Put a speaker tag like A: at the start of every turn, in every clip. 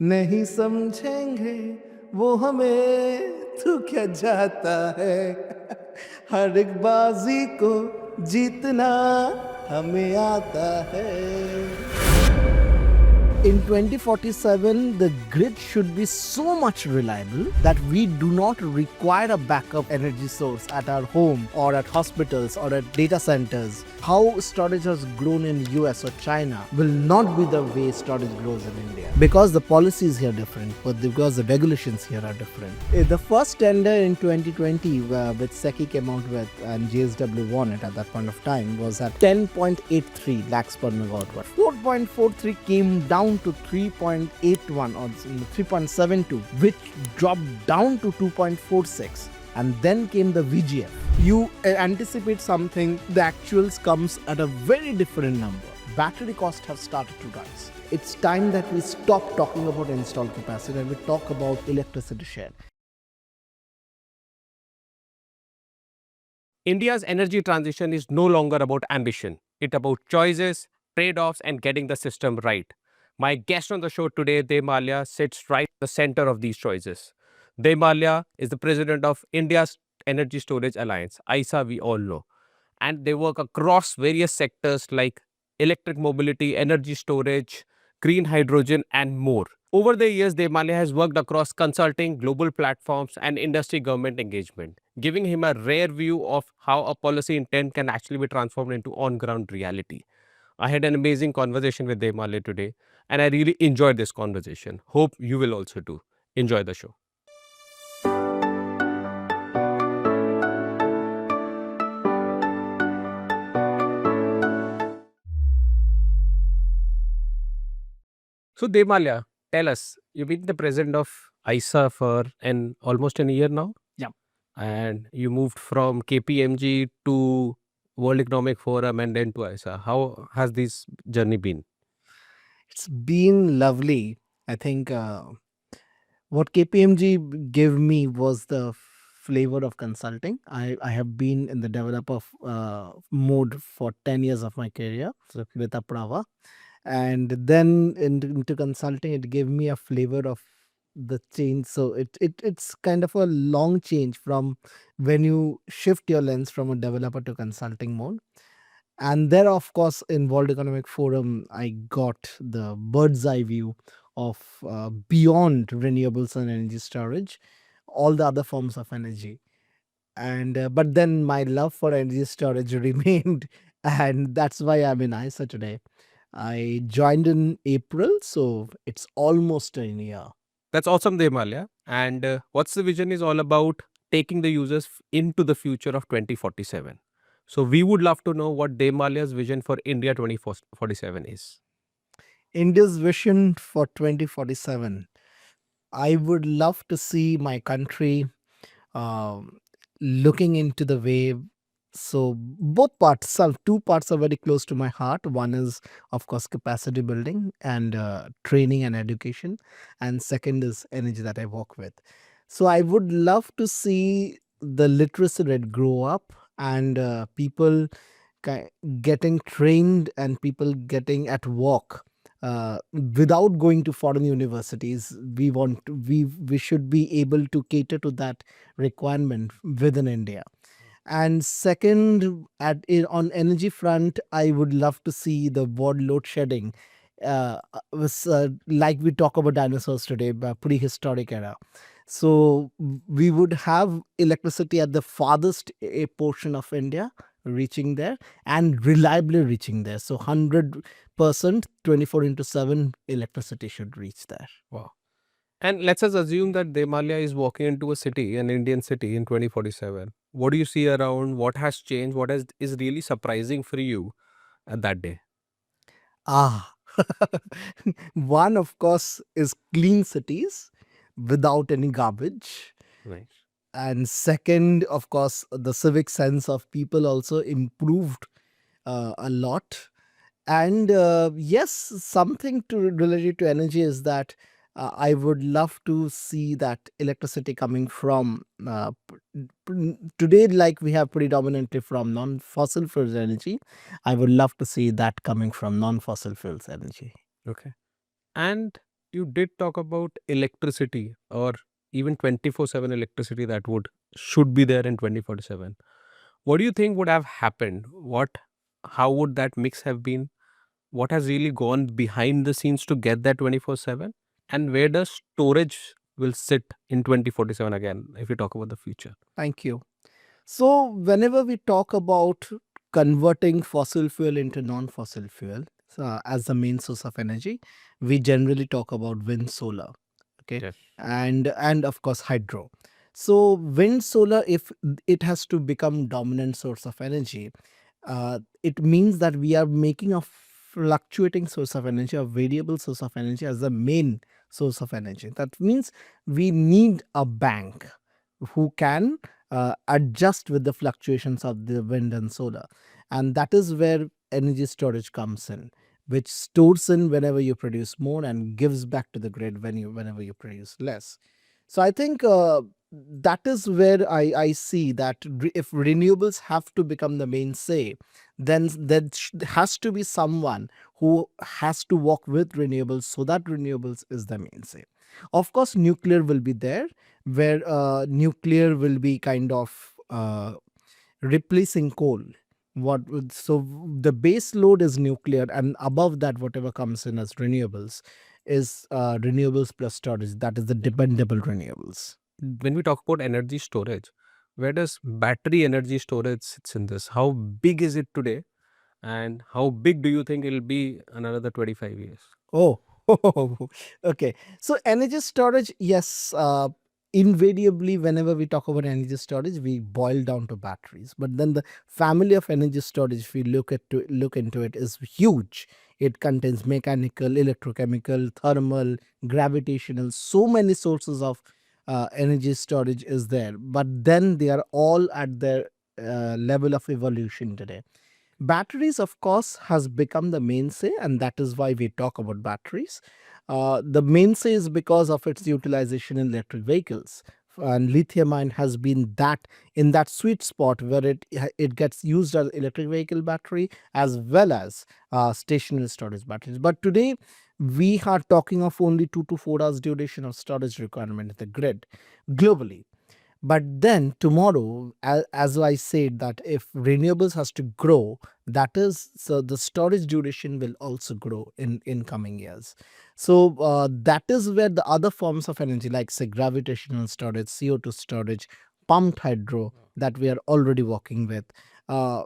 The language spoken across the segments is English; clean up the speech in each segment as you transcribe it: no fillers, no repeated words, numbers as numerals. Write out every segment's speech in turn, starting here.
A: नहीं समझेंगे वो हमें, तू क्या चाहता है? हर एक बाजी को जीतना हमें आता है। In 2047, the grid should be so much reliable that we do not require a backup energy source at our home or at hospitals or at data centers. How storage has grown in US or China will not be the way storage grows in India, because the policies here are different, but because the regulations here are different. The first tender in 2020 which SECI came out with and JSW won it at that point of time was at 10.83 lakhs per megawatt hour. 4.43 came down to 3.81 or 3.72, which dropped down to 2.46. And then came the VGF. You anticipate something, the actuals comes at a very different number. Battery costs have started to rise. It's time that we stop talking about installed capacity and we talk about electricity share.
B: India's energy transition is no longer about ambition. It's about choices, trade-offs, and getting the system right. My guest on the show today, Debmalya, sits right at the center of these choices. Debmalya is the president of India's Energy Storage Alliance, IESA we all know. And they work across various sectors like electric mobility, energy storage, green hydrogen, and more. Over the years, Debmalya has worked across consulting, global platforms, and industry government engagement, giving him a rare view of how a policy intent can actually be transformed into on-ground reality. I had an amazing conversation with Debmalya today, and I really enjoyed this conversation. Hope you will also too. Enjoy the show. So, Debmalya, tell us, you've been the president of ISA for almost a year now?
A: Yeah.
B: And you moved from KPMG to World Economic Forum and then to ISA. How has this journey been?
A: It's been lovely. I think what KPMG gave me was the flavor of consulting. I have been in the developer mode for 10 years of my career with Aprava. And then into consulting, it gave me a flavor of the change. So it's kind of a long change from when you shift your lens from a developer to consulting mode. And there, of course, in World Economic Forum, I got the bird's eye view of beyond renewables and energy storage, all the other forms of energy. And but then my love for energy storage remained, and that's why I'm in ISA today. I joined in April, so it's almost a year.
B: That's awesome, Debmalya. And what's the vision is all about taking the users into the future of 2047. So we would love to know what Debmalya's vision for India 2047 is.
A: India's vision for 2047. I would love to see my country um, looking into the way. So both parts, some two parts are very close to my heart. One is, of course, capacity building and training and education, and second is energy that I work with. So I would love to see the literacy rate grow up and people getting trained and people getting at work without going to foreign universities. We should be able to cater to that requirement within India. And second, on energy front, I would love to see the world load shedding. Like we talk about dinosaurs today, prehistoric era. So we would have electricity at the farthest portion of India reaching there and reliably reaching there. So 100%, 24 into 7 electricity should reach there.
B: Wow. And let's just assume that Debmalya is walking into a city, an Indian city in 2047. What do you see around? What has changed? Is really surprising for you at that day?
A: Ah, one, of course, is clean cities without any garbage.
B: Right.
A: And second, of course, the civic sense of people also improved a lot. And yes, something related to energy is that I would love to see that electricity coming from today, like we have predominantly from non-fossil fuels energy. I would love to see that coming from non-fossil fuels energy.
B: Okay. And You did talk about electricity or even 24/7 electricity that would should be there in 24/7. What do you think would have happened? How would that mix have been? What has really gone behind the scenes to get that 24/7? And where does storage will sit in 2047 again if we talk about the future?
A: Thank you. So, whenever we talk about converting fossil fuel into non-fossil fuel as the main source of energy, we generally talk about wind, solar, okay,
B: Yes.
A: and of course hydro. So, wind, solar, if it has to become dominant source of energy, it means that we are making a fluctuating source of energy, a variable source of energy, as the main source of energy. That means we need a bank who can adjust with the fluctuations of the wind and solar. And that is where energy storage comes in, which stores in whenever you produce more and gives back to the grid whenever you produce less. So I think that is where I see that if renewables have to become the mainstay, then there has to be someone who has to work with renewables so that renewables is the mainstay. Of course, nuclear will be there, where nuclear will be kind of replacing coal. So the base load is nuclear, and above that, whatever comes in as renewables is renewables plus storage. That is the dependable renewables.
B: When we talk about energy storage, where does battery energy storage sits in this? How big is it today? And how big do you think it'll be another 25 years?
A: Oh, okay. So energy storage, yes. Invariably, whenever we talk about energy storage, we boil down to batteries. But then the family of energy storage, if we look into it, is huge. It contains mechanical, electrochemical, thermal, gravitational. So many sources of energy storage is there. But then they are all at their level of evolution today. Batteries, of course, has become the mainstay, and that is why we talk about batteries. The mainstay is because of its utilization in electric vehicles, and lithium ion has been that in that sweet spot where it gets used as electric vehicle battery as well as stationary storage batteries. But today we are talking of only 2 to 4 hours duration of storage requirement in the grid globally. But then tomorrow, as I said, that if renewables has to grow, that is, so the storage duration will also grow in coming years. So that is where the other forms of energy, like say gravitational storage, CO2 storage, pumped hydro that we are already working with,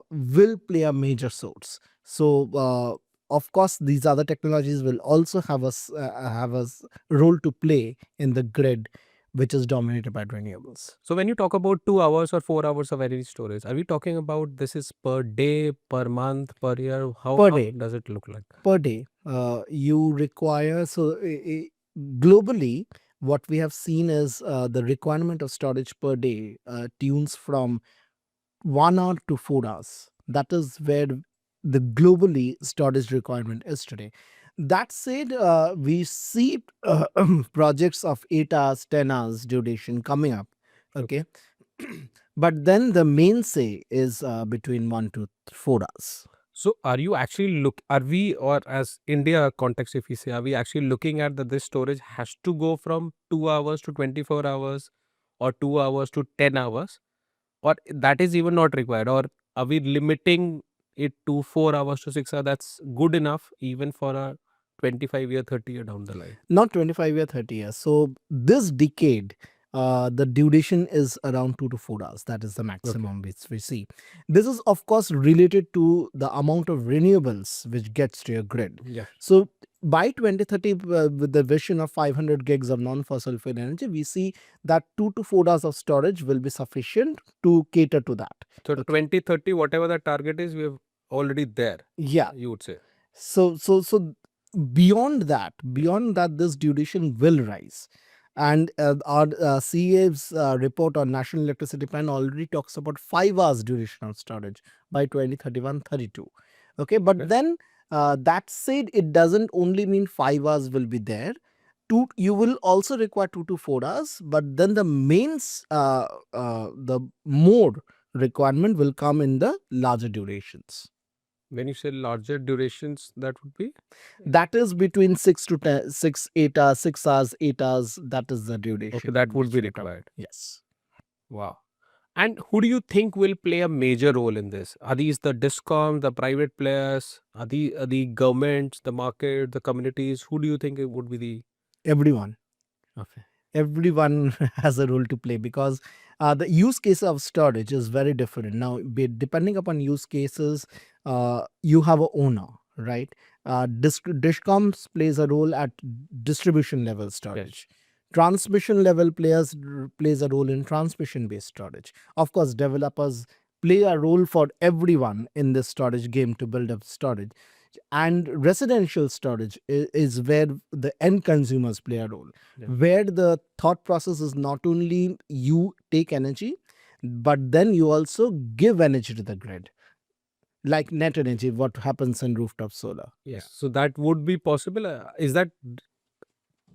A: will play a major source. So of course, these other technologies will also have a role to play in the grid, which is dominated by renewables.
B: So when you talk about 2 hours or 4 hours of energy storage, are we talking about this is per day, per month, per year?
A: Per
B: How
A: day.
B: does it look like?
A: Per day, you require, so globally, what we have seen is the requirement of storage per day tunes from 1 hour to 4 hours. That is where the globally storage requirement is today. That said, we see projects of 8 hours, 10 hours duration coming up. Okay. But then the mainstay is between 1 to 4 hours.
B: So are you actually are we, or as India context, if we say, are we actually looking at that this storage has to go from 2 hours to 24 hours or 2 hours to 10 hours, or that is even not required, or are we limiting it to 4 hours to 6 hours? That's good enough even for a 25-year, 30-year down the line.
A: Not 25 year, 30 years. So this decade, the duration is around 2 to 4 hours. That is the maximum which we see. This is, of course, related to the amount of renewables which gets to your grid.
B: Yeah.
A: So by 2030, with the vision of 500 gigs of non-fossil fuel energy, we see that 2 to 4 hours of storage will be sufficient to cater to that.
B: So 2030, whatever the target is, we have already there.
A: Yeah.
B: You would say.
A: So beyond that, this duration will rise. And our CEA's report on National Electricity Plan already talks about 5 hours duration of storage by 2031-32. Okay, but
B: Okay.
A: then that said, it doesn't only mean 5 hours will be there. You will also require 2 to 4 hours, but then the the more requirement will come in the larger durations.
B: When you say larger durations, that would be?
A: That is between 6 to 10, 6, 8 hours, 6 hours, 8 hours. That is the duration.
B: Okay, that would
A: which
B: be
A: we are talking-
B: required.
A: Yes.
B: Wow. And who do you think will play a major role in this? Are these the discoms, the private players? Are the governments, the market, the communities? Who do you think it would be the?
A: Everyone.
B: Okay.
A: Everyone has a role to play because the use case of storage is very different. Now, depending upon use cases, you have a owner, right? Discoms plays a role at distribution level storage. Transmission level plays a role in transmission based storage. Of course, developers play a role for everyone in this storage game to build up storage. And residential storage is where the end consumers play a role, where the thought process is not only you take energy, but then you also give energy to the grid, like net energy, what happens in rooftop solar.
B: Yes. So that would be possible. Is that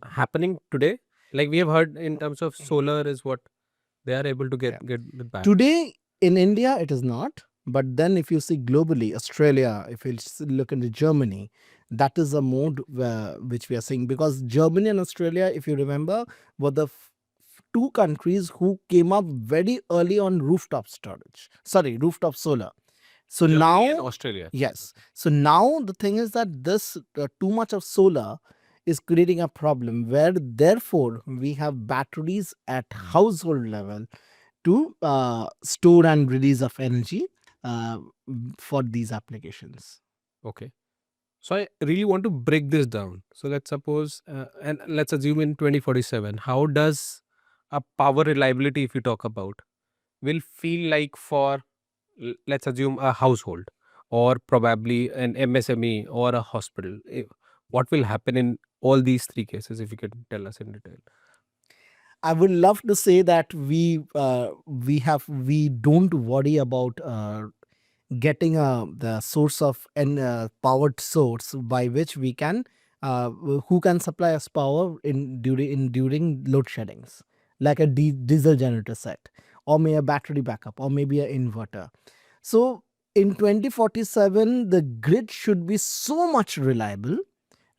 B: happening today? Like we have heard in terms of solar is what they are able to get it back.
A: Today in India, it is not. But then, if you see globally, Australia, if you look into Germany, that is a mode which we are seeing, because Germany and Australia, if you remember, were the two countries who came up very early on rooftop solar. So
B: Germany
A: now,
B: and Australia.
A: yes. So now the thing is that this too much of solar is creating a problem where therefore we have batteries at household level to store and release of energy for these applications.
B: Okay. So I really want to break this down. So let's suppose, and let's assume in 2047, how does a power reliability, if you talk about, will feel like for, let's assume, a household or probably an MSME or a hospital? What will happen in all these three cases, if you can tell us in detail?
A: I would love to say that we don't worry about getting the source of powered source by which we can who can supply us power during load sheddings, like a diesel generator set, or maybe a battery backup, or maybe an inverter. So in 2047, the grid should be so much reliable,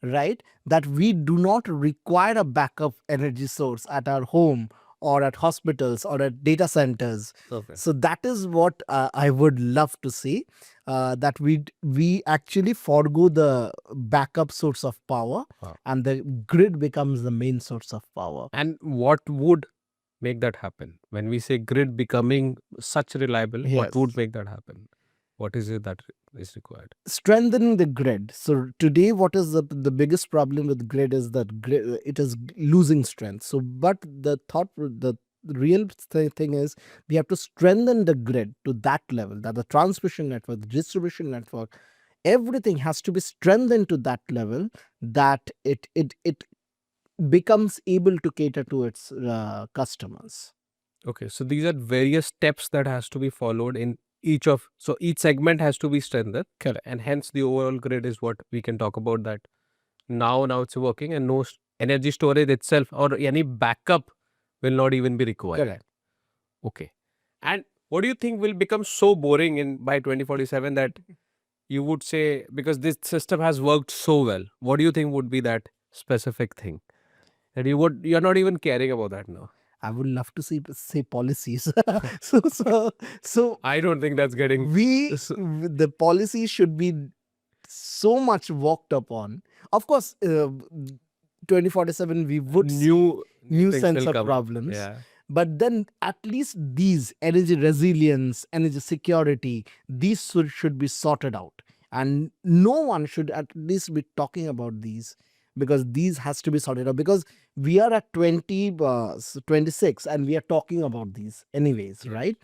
A: right, that we do not require a backup energy source at our home or at hospitals or at data centers.
B: Okay.
A: So that is what I would love to see, that we actually forego the backup source of power.
B: Wow.
A: And the grid becomes the main source of power.
B: And what would make that happen? When we say grid becoming such reliable, what would
A: Yes.
B: make that happen? What is it that is required?
A: Strengthening the grid. So today, what is the biggest problem with grid is that it is losing strength. So, but the real thing is we have to strengthen the grid to that level, that the transmission network, the distribution network, everything has to be strengthened to that level, that it becomes able to cater to its customers.
B: Okay, so these are various steps that has to be followed in each segment has to be strengthened.
A: Correct.
B: And hence the overall grid is what we can talk about, that now it's working and no energy storage itself or any backup will not even be required.
A: Correct.
B: Okay. And what do you think will become so boring by 2047 that you would say, because this system has worked so well, what do you think would be that specific thing that you're not even caring about that now?
A: I would love to say policies. so
B: I don't think that's getting
A: the policy should be so much walked upon. Of course, 2047 we would see
B: new things
A: sense
B: will
A: of
B: come.
A: problems.
B: Yeah.
A: But then at least these energy resilience, energy security, these should be sorted out. And no one should at least be talking about these, because these has to be sorted out, because we are at 26 and we are talking about these anyways, right?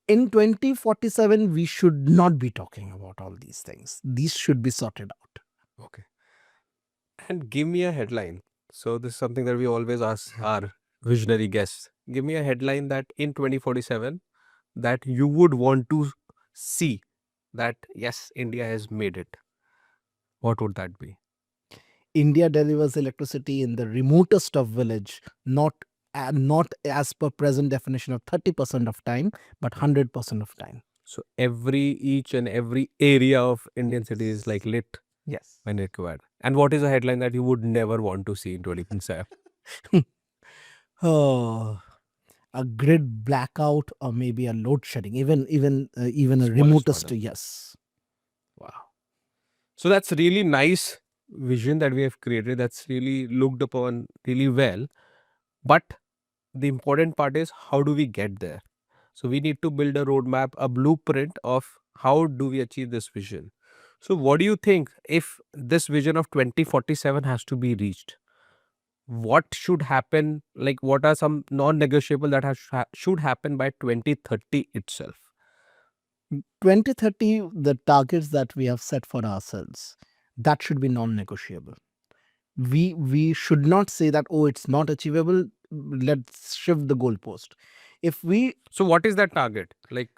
A: In 2047, we should not be talking about all these things. These should be sorted out.
B: Okay. And give me a headline. So this is something that we always ask our visionary guests. Give me a headline that in 2047 that you would want to see that yes, India has made it. What would that be?
A: India delivers electricity in the remotest of village, not as per present definition of 30% of time, but 100% of time.
B: So each and every area of Indian city is like lit
A: Yes.
B: when required. And what is a headline that you would never want to see in 2027?
A: Oh, a grid blackout or maybe a load shedding, even a
B: Smallest
A: remotest.
B: one.
A: Yes.
B: Wow. So that's really nice vision that we have created. That's really looked upon really well. But the important part is how do we get there? So we need to build a roadmap, a blueprint of how do we achieve this vision. So what do you think if this vision of 2047 has to be reached? What should happen? Like what are some non-negotiable that should happen by 2030 itself?
A: 2030, the targets that we have set for ourselves, that should be non-negotiable. We should not say that, oh, it's not achievable, let's shift the goalpost. If we
B: So what is that target? Like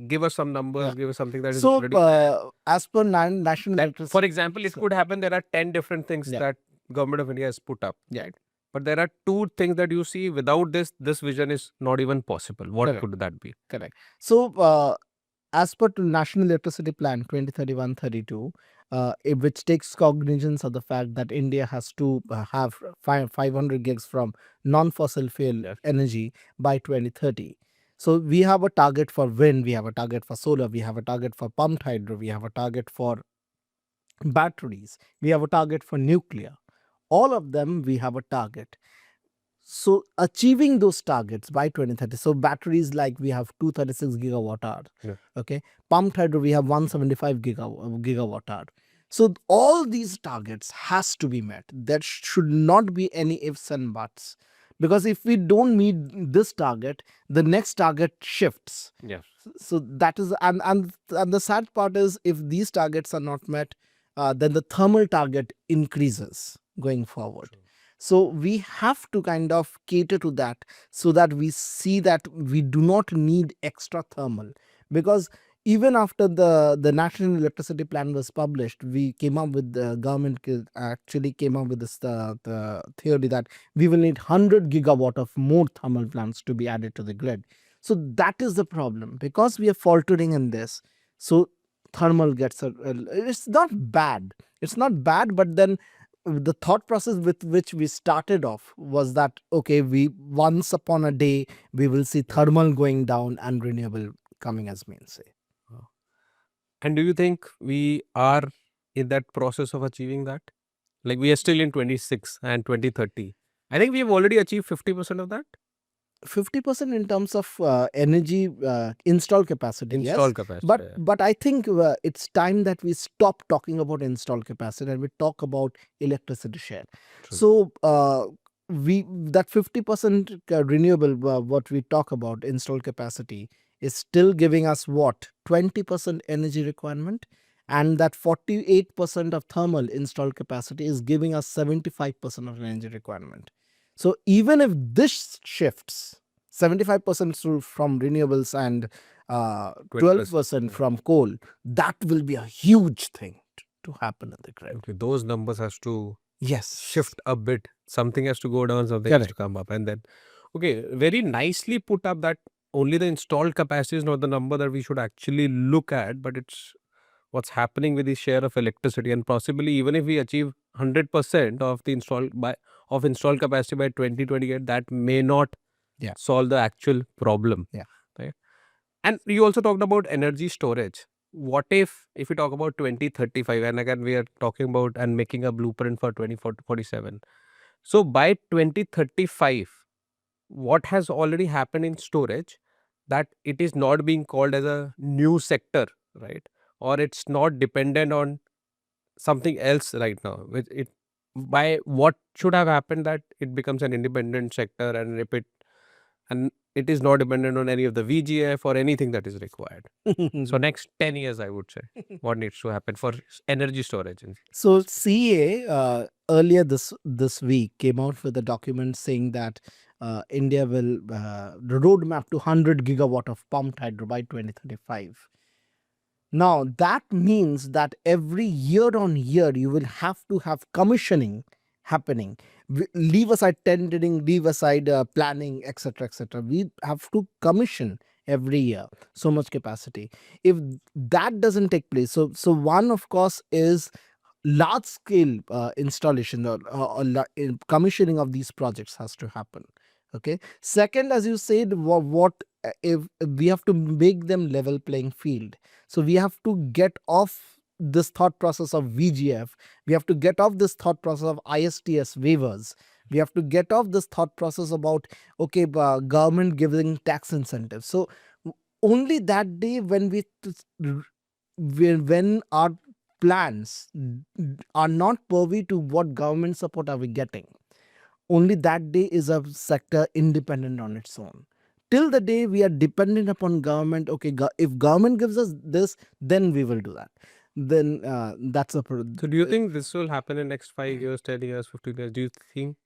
B: give us some numbers,
A: Yeah.
B: give us something that is
A: so
B: already
A: as per national electricity,
B: for example, it
A: So-
B: could happen there are 10 different things
A: Yeah.
B: that government of India has put up.
A: Yeah.
B: Right? But there are two things that you see without this vision is not even possible. What
A: Correct.
B: could that be?
A: Correct. So, as per the National Electricity Plan 2031-32, which takes cognizance of the fact that India has to have 500 gigs from non-fossil fuel
B: Yes.
A: energy by 2030. So we have a target for wind, we have a target for solar, we have a target for pumped hydro, we have a target for batteries, we have a target for nuclear. All of them, we have a target. So achieving those targets by 2030. So batteries, like we have 236 gigawatt hour.
B: Yeah.
A: Okay. Pumped hydro, we have 175 gigawatt hour. So all these targets has to be met. There should not be any ifs and buts. Because if we don't meet this target, the next target shifts.
B: Yes.
A: So that is, and the sad part is, if these targets are not met, then the thermal target increases going forward.
B: True.
A: So we have to kind of cater to that, so that we see that we do not need extra thermal. Because even after the National Electricity Plan was published, we came up with, the government actually came up with this the theory that we will need 100 gigawatt of more thermal plants to be added to the grid. So that is the problem, because we are faltering in this. So thermal gets it's not bad. It's not bad, but then the thought process with which we started off was that, okay, we once upon a day we will see thermal going down and renewable coming as mainstay.
B: And do you think we are in that process of achieving that? Like we are still in 26 and 2030. I think we have already achieved 50% of that.
A: 50% in terms of energy installed capacity,
B: Install
A: yes.
B: capacity.
A: But
B: yeah.
A: but I think it's time that we stop talking about installed capacity and we talk about electricity share.
B: True.
A: So we that 50% renewable, what we talk about installed capacity, is still giving us what, 20% energy requirement, and that 48% of thermal installed capacity is giving us 75% of energy requirement. So even if this shifts 75% from renewables and 12% from coal, that will be a huge thing to happen in the grid.
B: Okay, those numbers has to
A: Yes.
B: shift a bit. Something has to go down, something has to
A: Correct.
B: come up. And then, okay, very nicely put up that only the installed capacity is not the number that we should actually look at, but it's what's happening with the share of electricity. And possibly even if we achieve 100% of the installed capacity by 2028, that may not
A: Yeah.
B: solve the actual problem.
A: Yeah.
B: Right? And you also talked about energy storage. What if we talk about 2035, and again we are talking about and making a blueprint for 2047. So by 2035, what has already happened in storage, that it is not being called as a new sector, right? Or it's not dependent on something else right now. By what should have happened that it becomes an independent sector and it is not dependent on any of the VGF or anything that is required. So next 10 years, I would say, what needs to happen for energy storage?
A: So CA earlier this week came out with a document saying that India will the roadmap to 100 gigawatt of pumped hydro by 2035. Now that means that every year on year you will have to have commissioning happening. Leave aside tendering, leave aside planning, etc., etc. We have to commission every year, so much capacity. If that doesn't take place, so one of course is large scale installation or commissioning of these projects has to happen. Okay. Second, as you said, what if we have to make them level playing field, so we have to get off this thought process of VGF. We have to get off this thought process of ISTS waivers. We have to get off this thought process about, okay, government giving tax incentives. So only that day when when our plans are not purvey to what government support are we getting, only that day is a sector independent on its own. Till the day we are dependent upon government, okay, if government gives us this, then we will do that. Then that's a
B: So do you think this will happen in next 5 years, 10 years, 15 years? Do you think?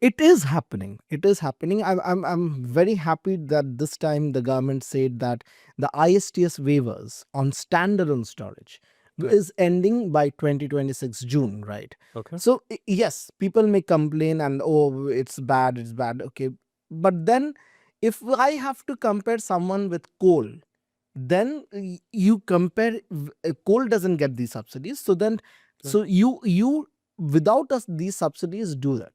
A: it is happening. It is happening. I'm very happy that this time the government said that the ISTS waivers on standalone storage
B: Right.
A: is ending by 2026 June, right?
B: Okay.
A: So yes, people may complain and, oh, it's bad, okay. But then if I have to compare someone with coal, then you compare, coal doesn't get these subsidies, so then so you without us these subsidies do that.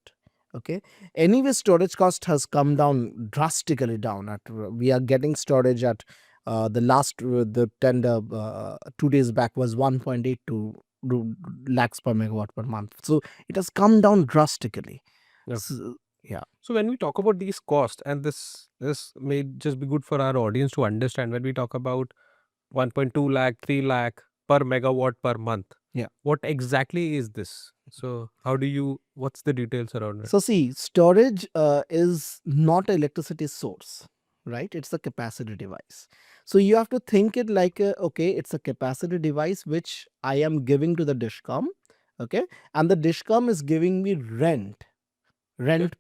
A: Okay. Anyway, storage cost has come down drastically down. At we are getting storage at the tender 2 days back was 1.82 lakhs per megawatt per month. So it has come down drastically.
B: Yeah.
A: So, yeah.
B: So when we talk about these costs, and this may just be good for our audience to understand, when we talk about 1.2 lakh, 3 lakh per megawatt per month.
A: Yeah.
B: What exactly is this? So what's the details around it?
A: So see, storage is not an electricity source, right? It's a capacity device. So you have to think it like, okay, it's a capacity device which I am giving to the Discom, okay? And the Discom is giving me rent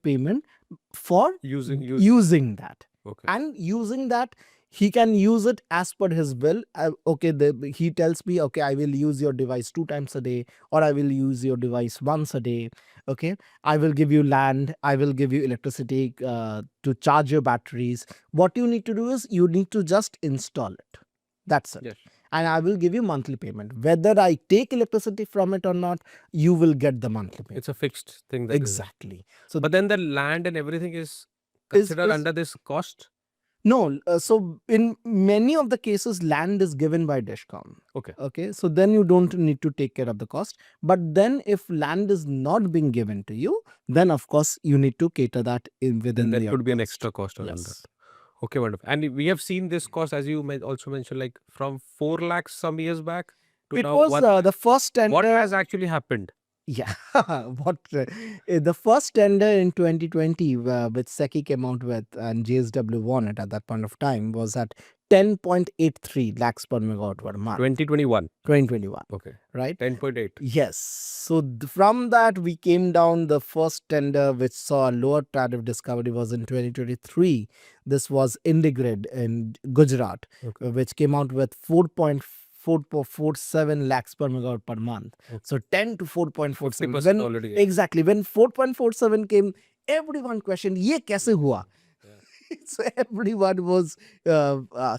A: payment for using that.
B: Okay.
A: And using that, he can use it as per his will. Okay, he tells me, okay, I will use your device 2 times a day, or I will use your device once a day. Okay, I will give you land, I will give you electricity to charge your batteries. What you need to do is you need to just install it. That's it.
B: Yes.
A: And I will give you monthly payment. Whether I take electricity from it or not, you will get the monthly payment.
B: It's a fixed thing. That is.
A: Exactly. So
B: But then the land and everything is considered
A: is-
B: under this cost?
A: no, so in many of the cases, land is given by Discom.
B: Okay.
A: Okay, so then you don't need to take care of the cost. But then if land is not being given to you, then of course you need to cater that within
B: Then
A: the
B: there could be an
A: cost.
B: extra cost around
A: Yes.
B: that. Okay, wonderful. And we have seen this cost, as you also mentioned, like from 4 lakhs some years back to
A: It
B: now.
A: was the first tender.
B: What has actually happened?
A: Yeah, what the first tender in 2020, which SECI came out with and JSW won it at that point of time, was at 10.83 lakhs per megawatt per month.
B: 2021.
A: 2021.
B: Okay.
A: Right?
B: 10.8.
A: Yes. So from that we came down. The first tender which saw a lower tariff discovery was in 2023. This was IndiGrid in Gujarat,
B: Okay.
A: which came out with 4.47 lakhs per megawatt per month.
B: Okay.
A: So 10 to 4.47.
B: 50%
A: When
B: already.
A: exactly when 4.47 came, everyone questioned, "Ye kaise hua?" So everyone was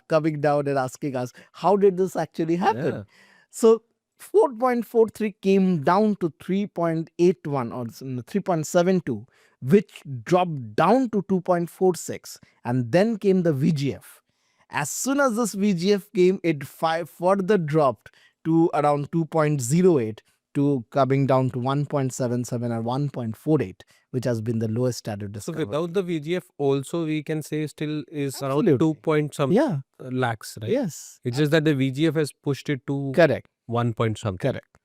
A: coming down and asking us, how did this actually happen?
B: Yeah.
A: So 4.43 came down to 3.81 or 3.72, which dropped down to 2.46. And then came the VGF. As soon as this VGF came, it further dropped to around 2.08, to coming down to 1.77 or 1.48, which has been the lowest tariff
B: So
A: discovered.
B: without the VGF also we can say still is around
A: Absolutely.
B: 2 point some
A: Yeah.
B: lakhs, right?
A: Yes.
B: It's just that the VGF has pushed it to
A: Correct.
B: 1 point something.
A: Correct.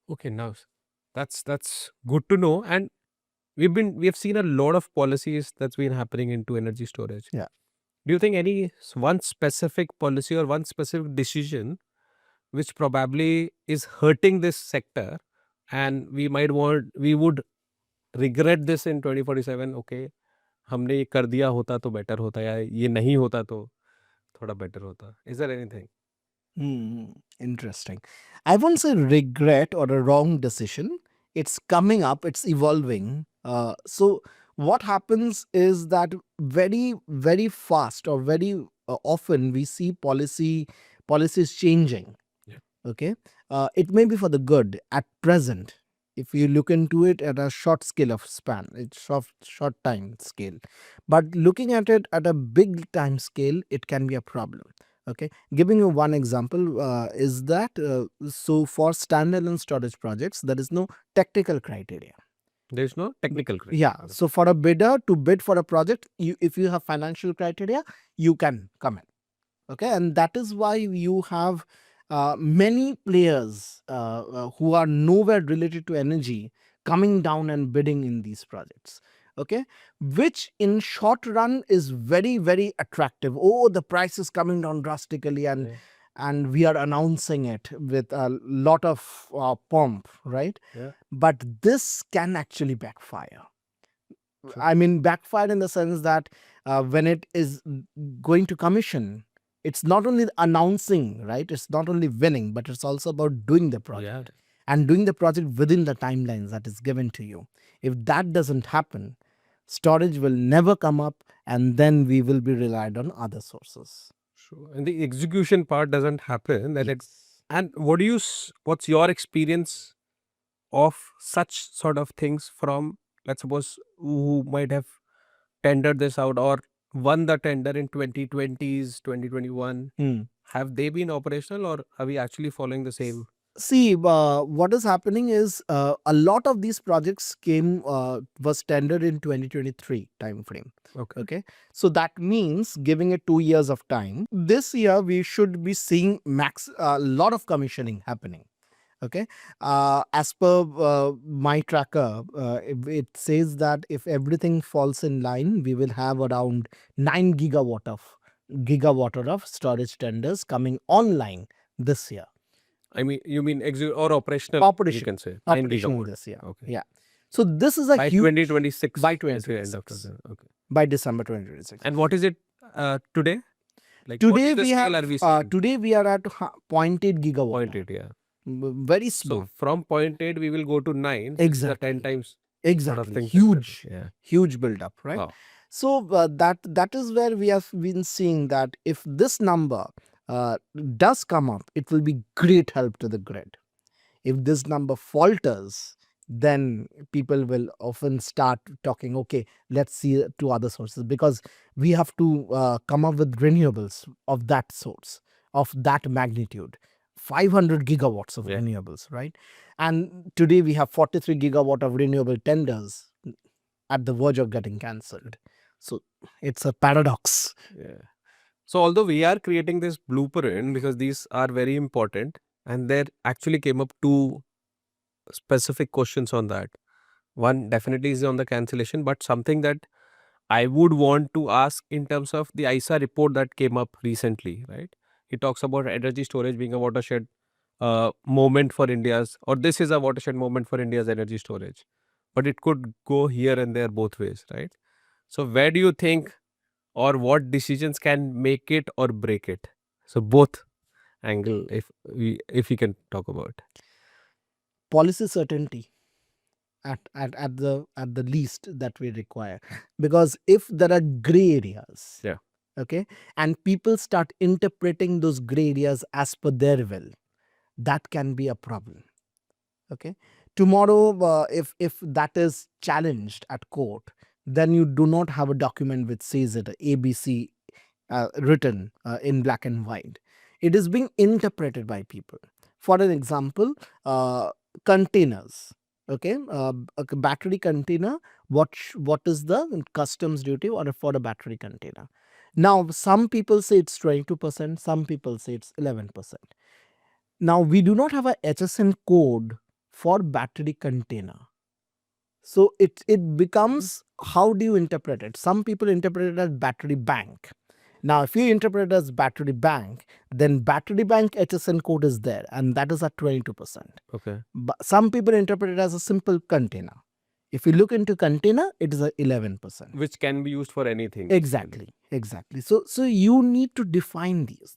B: Okay, now that's good to know. And we have seen a lot of policies that's been happening into energy storage.
A: Yeah.
B: Do you think any one specific policy or one specific decision which probably is hurting this sector, and we would regret this in 2047? Okay, हमने ये कर दिया होता तो better होता, या ये नहीं होता तो थोड़ा better होता. Is there anything?
A: Interesting. I won't say regret or a wrong decision. It's coming up, it's evolving. So what happens is that very, very fast or very often we see policies changing.
B: Yeah.
A: Okay, it may be for the good at present. If you look into it at a short scale of span, it's short time scale, but looking at it at a big time scale, it can be a problem. Okay, giving you one example is that so for standalone storage projects, there is no technical criteria.
B: There's no technical criteria.
A: Yeah, so for a bidder to bid for a project, if you have financial criteria, you can come in. Okay, and that is why you have many players who are nowhere related to energy coming down and bidding in these projects. Okay, which in short run is very attractive. Oh, the price is coming down drastically, and
B: Yeah.
A: and we are announcing it with a lot of pomp, right?
B: Yeah.
A: But this can actually backfire.
B: Sure.
A: I mean, backfire in the sense that when it is going to commission, it's not only announcing, right? It's not only winning, but it's also about doing the project and doing the project within the timelines that is given to you. If that doesn't happen, storage will never come up, and then we will be relied on other sources.
B: Sure. And the execution part doesn't happen.
A: Yes.
B: And what's your experience of such sort of things from, let's suppose, who might have tendered this out or won the tender in 2020s, 2021? Have they been operational, or are we actually following the same?
A: See, what is happening is a lot of these projects was tendered in 2023 time frame.
B: Okay.
A: Okay, so that means giving it 2 years of time. This year we should be seeing a lot of commissioning happening. Okay, as per my tracker, it says that if everything falls in line, we will have around 9 gigawatt of storage tenders coming online this year.
B: I mean, you mean or operational? You can say 9
A: Operational
B: gigawatt.
A: this year.
B: Okay.
A: Yeah. So this is a
B: By
A: huge
B: 2026.
A: by
B: is the end of
A: 2026.
B: Okay.
A: By December 2026.
B: And what is it today? Like
A: Today
B: what is the
A: we
B: scale
A: have
B: are we seeing?
A: today we are at 0.8 gigawatt.
B: 0.8, yeah.
A: Very small.
B: So from 0.8 we will go to 9.
A: Exactly.
B: 10 times.
A: Exactly.
B: thing.
A: Huge.
B: Yeah.
A: Huge build up, right?
B: Wow.
A: So that is where we have been seeing that if this number does come up, it will be great help to the grid. If this number falters, then people will often start talking, okay, let's see to other sources, because we have to come up with renewables of that source, of that magnitude. 500 gigawatts of renewables, right? And today we have 43 gigawatt of renewable tenders at the verge of getting cancelled. So it's a paradox.
B: Yeah. So although we are creating this blueprint because these are very important, and there actually came up two specific questions on that. One definitely is on the cancellation, but something that I would want to ask in terms of the IESA report that came up recently, right? It talks about energy storage being a watershed moment for India's, or this is a watershed moment for India's energy storage. But it could go here and there both ways, right? So where do you think, or what decisions can make it or break it? So both angle, if we can talk about.
A: Policy certainty at the least that we require, because if there are gray areas,
B: Yeah.
A: okay, and people start interpreting those gray areas as per their will, that can be a problem. Okay, tomorrow if that is challenged at court, then you do not have a document which says it ABC written in black and white. It is being interpreted by people. For an example, containers. Okay, a battery container. What is the customs duty or for a battery container? Now, some people say it's 22%. Some people say it's 11%. Now, we do not have a HSN code for battery container. So it becomes, how do you interpret it? Some people interpret it as battery bank. Now, if you interpret it as battery bank, then battery bank HSN code is there, and that is at 22%.
B: Okay.
A: But some people interpret it as a simple container. If you look into container, it is a 11%.
B: Which can be used for anything.
A: Exactly. So you need to define these.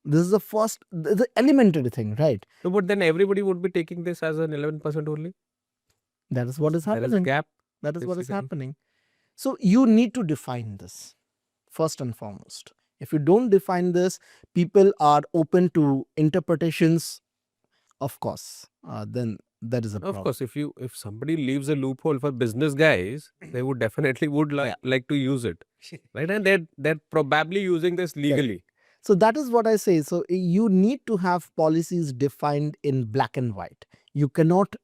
A: This is the elementary thing, right?
B: No, but then everybody would be taking this as an 11% only.
A: That is what is happening.
B: There is gap.
A: That is what is happening. So you need to define this first and foremost. If you don't define this, people are open to interpretations, of course, then there is a
B: Of
A: problem.
B: course, if somebody leaves a loophole for business guys, they would definitely would like to use it, right? And they're probably using this legally.
A: So that is what I say. So you need to have policies defined in black and white. You cannot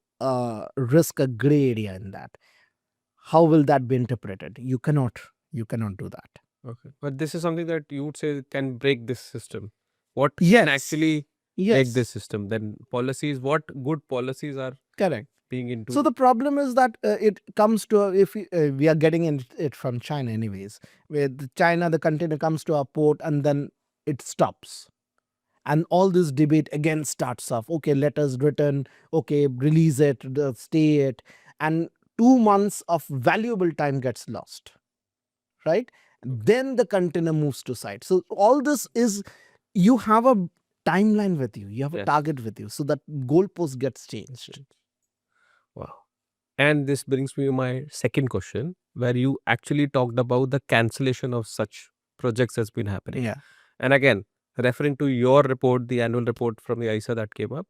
A: risk a gray area in that. How will that be interpreted? You cannot do that.
B: Okay, but this is something that you would say can break this system. What
A: Yes.
B: can actually break this system? Then policies. What good policies are
A: Correct.
B: being into?
A: So the problem is that it comes to if we are getting it from China anyways. With China, the container comes to our port and then it stops, and all this debate again starts off. Okay, let us return. Okay, release it, stay it, and 2 months of valuable time gets lost. Right? Then the container moves to site. So all this is, you have a timeline with you. You have a
B: Yes.
A: target with you, so that goalpost gets changed.
B: Wow. And this brings me to my second question, where you actually talked about the cancellation of such projects that's been happening.
A: Yeah.
B: And again, referring to your report, the annual report from the IESA that came up,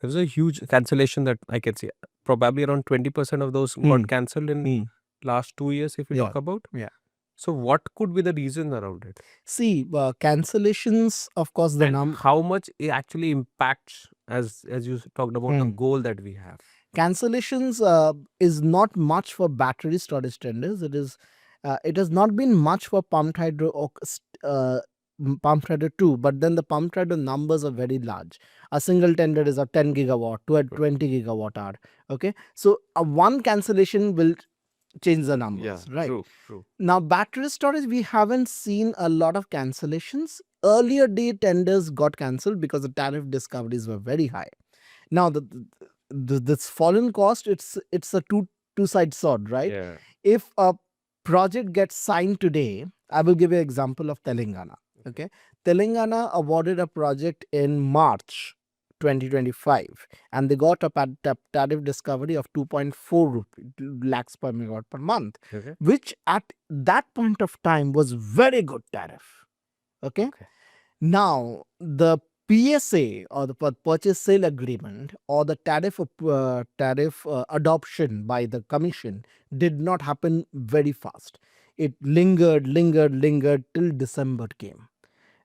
B: there was a huge cancellation that I can see. Probably around 20% of those got cancelled in last 2 years, if we talk about.
A: Yeah.
B: So what could be the reason around it?
A: See, cancellations, of course, the
B: And how much it actually impacts, as you talked about the goal that we have?
A: cancellations is not much for battery storage tenders. It has not been much for pumped hydro or pumped hydro too, but then the pumped hydro numbers are very large. A single tender is a 10 gigawatt to a 20 gigawatt hour. Okay, so one cancellation will change the numbers, right?
B: True.
A: Now, battery storage, we haven't seen a lot of cancellations. Earlier day tenders got cancelled because the tariff discoveries were very high. Now, this fallen cost, it's a two-side sword, right?
B: Yeah.
A: If a project gets signed today, I will give you an example of Telangana. Okay, Telangana awarded a project in March 2025, and they got a tariff discovery of 2.4 lakhs per megawatt per month,
B: Okay.
A: which at that point of time was very good tariff. Okay. Now, the PSA, or the purchase sale agreement, or the tariff adoption by the commission did not happen very fast. It lingered till December came.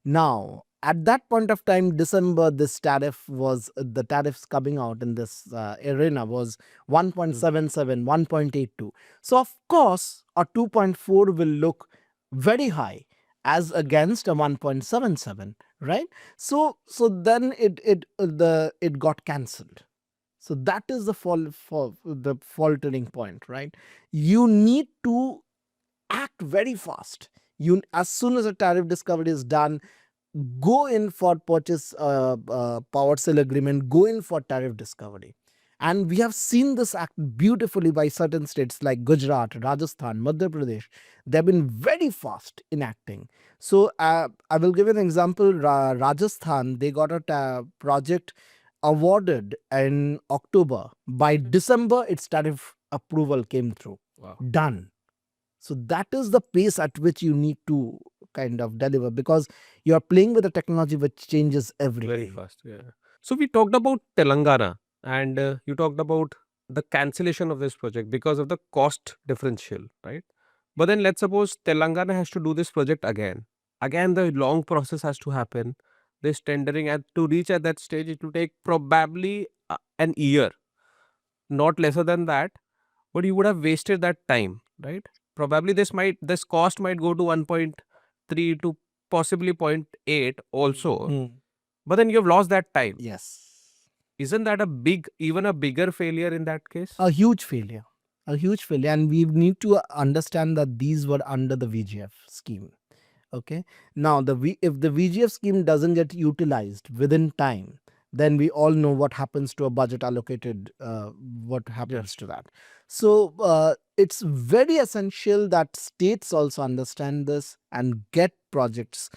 A: Now, at that point of time, December, the tariffs coming out in this arena was 1.77, 1.82. So, of course, a 2.4 will look very high as against a 1.77, right? So then it got cancelled. So that is the the faltering point, right? You need to act very fast. As soon as a tariff discovery is done, go in for purchase power sale agreement, go in for tariff discovery. And we have seen this act beautifully by certain states like Gujarat, Rajasthan, Madhya Pradesh. They've been very fast in acting. So I will give an example. Rajasthan, they got a project awarded in October. By December, its tariff approval came through.
B: Wow.
A: Done. So that is the pace at which you need to kind of deliver, because you are playing with a technology which changes every
B: Very
A: day.
B: fast. Yeah. So we talked about Telangana, and you talked about the cancellation of this project because of the cost differential, right? But then let's suppose Telangana has to do this project again. Again, the long process has to happen. This tendering, and to reach at that stage, it will take probably an year, not lesser than that. But you would have wasted that time, right? Probably this cost might go to 1.3 to possibly 0.8 also. But then you've lost that time.
A: Yes.
B: Isn't that even a bigger failure in that case?
A: A huge failure. A huge failure. And we need to understand that these were under the VGF scheme. Okay. Now, if the VGF scheme doesn't get utilized within time, then we all know what happens to a budget allocated, what happens to that. So it's very essential that states also understand this and get projects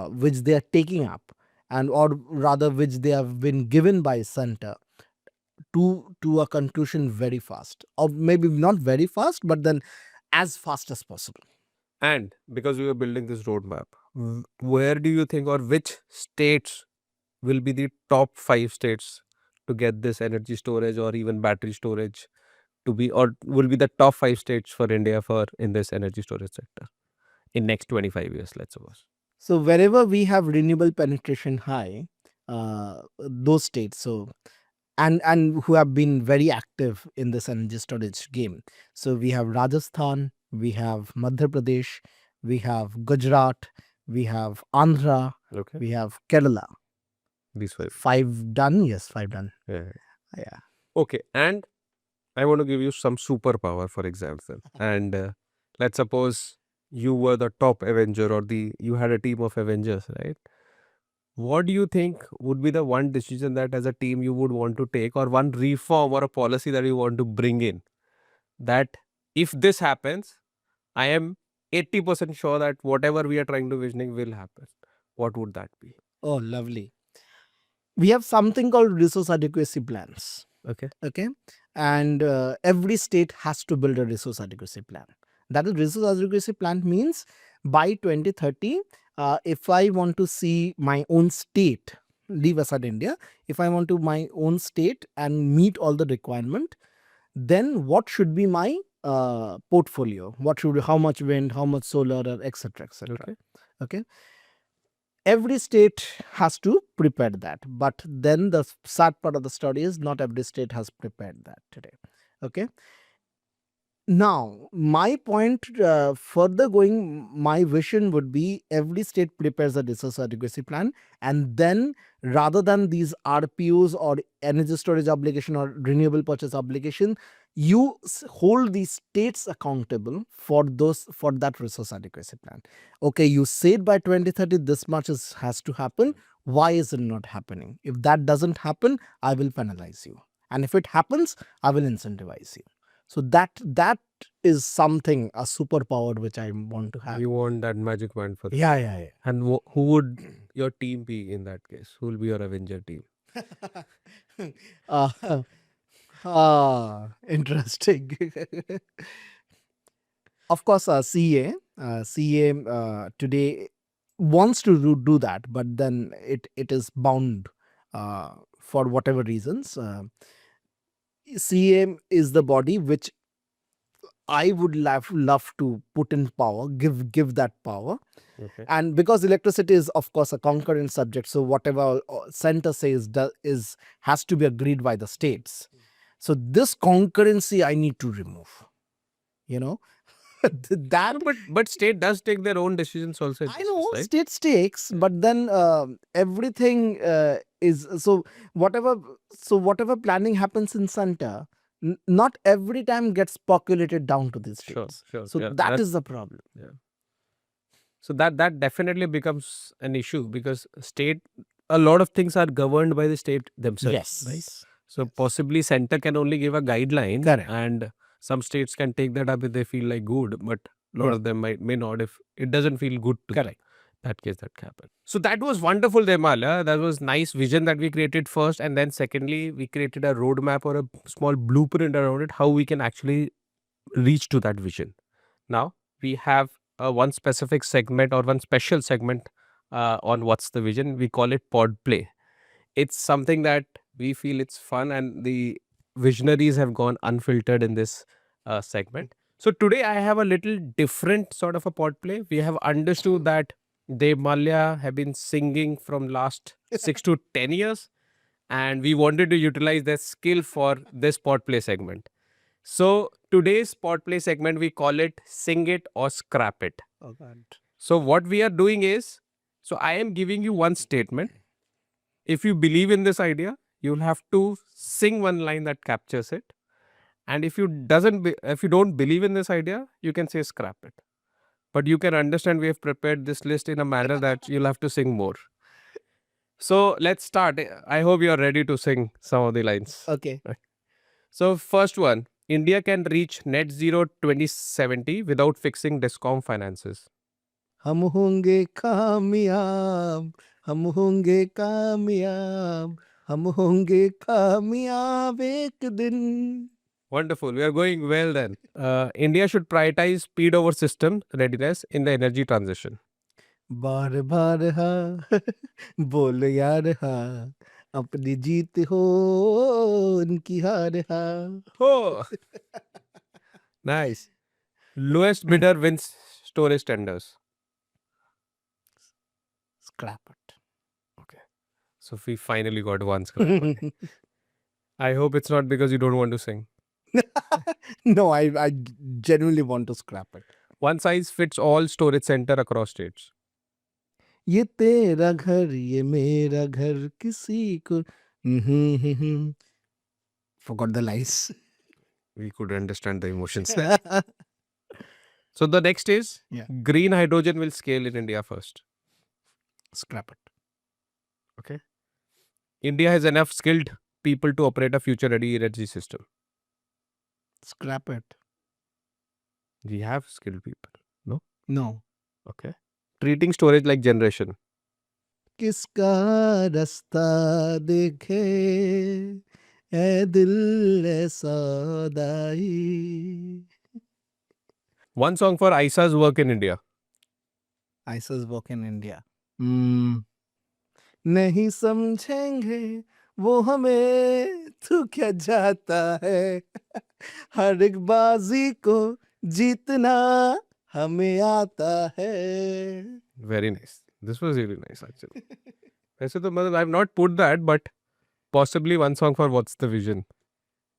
A: which they are taking up, and or rather which they have been given by center to a conclusion very fast, or maybe not very fast, but then as fast as possible.
B: And because we were building this roadmap, where do you think, or which states will be the top 5 states to get this energy storage or even battery storage to be, or will be the top 5 states for India for in this energy storage sector in next 25 years, let's suppose?
A: So wherever we have renewable penetration high, those states, so and who have been very active in this energy storage game. So we have Rajasthan, we have Madhya Pradesh, we have Gujarat, we have Andhra,
B: Okay.
A: we have Kerala.
B: These 5.
A: 5 done? Yes, 5 done.
B: Yeah.
A: Yeah.
B: Okay. And I want to give you some superpower, for example. And let's suppose you were the top Avenger, or you had a team of Avengers, right? What do you think would be the one decision that as a team you would want to take, or one reform or a policy that you want to bring in, that if this happens, I am 80% sure that whatever we are trying to visioning will happen? What would that be?
A: Oh, lovely. We have something called resource adequacy plans.
B: Okay.
A: Okay. And every state has to build a resource adequacy plan. That is, resource adequacy plan means by 2030, if I want to see my own state, leave aside India, if I want to my own state and meet all the requirement, then what should be my portfolio? What should, how much wind, how much solar, etc., etc.
B: Okay.
A: Okay. Every state has to prepare that, but then the sad part of the story is not every state has prepared that today. Okay. Now, my point further going, my vision would be every state prepares a resource adequacy plan, and then rather than these RPOs or energy storage obligation or renewable purchase obligation, you hold these states accountable for that resource adequacy plan. Okay, you said by 2030 this much has to happen. Why is it not happening? If that doesn't happen, I will penalize you, and if it happens, I will incentivize you. So that is something, a superpower which I want to have.
B: You want that magic wand for that.
A: Yeah.
B: And who would your team be in that case? Who will be your Avenger team?
A: Interesting. Of course, CA today wants to do that, but then it is bound for whatever reasons. CA is the body which I would love to put in power, give that power.
B: Okay.
A: And because electricity is, of course, a concurrent subject, so whatever center says has to be agreed by the states. So this concurrency I need to remove. You know, that.
B: But state does take their own decisions also.
A: I know,
B: right?
A: states takes, but then everything is so whatever. So whatever planning happens in center, not every time gets populated down to these states.
B: Sure.
A: So
B: Yeah,
A: that is the problem.
B: Yeah. So that definitely becomes an issue, because a lot of things are governed by the state themselves.
A: Yes.
B: Right. So possibly center can only give a guideline.
A: Correct.
B: And some states can take that up if they feel like good, but a lot of them may not if it doesn't feel good to
A: Correct.
B: that case that can happen. So that was wonderful, Debmalya. That was nice vision that we created first, and then secondly, we created a roadmap or a small blueprint around it, how we can actually reach to that vision. Now we have one specific segment or one special segment on what's the vision. We call it PodPlay. It's something that we feel it's fun, and the visionaries have gone unfiltered in this segment. So today I have a little different sort of a PodPlay. We have understood that Debmalya have been singing from last 6 to 10 years, and we wanted to utilize their skill for this PodPlay segment. So today's PodPlay segment, we call it Sing It or Scrap It.
A: Oh God.
B: So what we are doing is, so I am giving you one statement. If you believe in this idea, you'll have to sing one line that captures it. And if you don't believe in this idea, you can say scrap it. But you can understand we have prepared this list in a manner that you'll have to sing more. So let's start. I hope you are ready to sing some of the lines.
A: Okay.
B: So first one, India can reach net zero 2070 without fixing DISCOM finances.
A: हम होंगे कामयाब, हम होंगे कामयाब, हम होंगे कामयाब एक दिन.
B: Wonderful. We are going well then. India should prioritize speed over system readiness in the energy transition.
A: बार बार हाँ बोल यार हाँ अपनी जीत हो उनकी हार हाँ
B: Oh, nice. Lowest bidder wins storage tenders.
A: scrap it.
B: Okay. So we finally got one scrap. I hope it's not because you don't want to sing.
A: No, I genuinely want to scrap it.
B: One size fits all storage center across states.
A: ये तेरा घर ये मेरा घर किसी को forgot the lines.
B: We could understand the emotions. So the next is
A: Yeah.
B: green hydrogen will scale in India first.
A: Scrap it.
B: Okay. India has enough skilled people to operate a future ready energy system.
A: Scrap it.
B: We have skilled people.
A: No.
B: Okay. Treating storage like generation.
A: किसका रास्ता देखे ए दिल ए सौदाई.
B: One song for IESA's work in India.
A: ISIS work in India. नहीं समझेंगे वो हमें तू क्या जाता है हर एक बाजी को जीतना हमें आता है.
B: Very nice. This was really nice actually. वैसे तो मतलब I've not put that, but possibly one song for What's the Vision.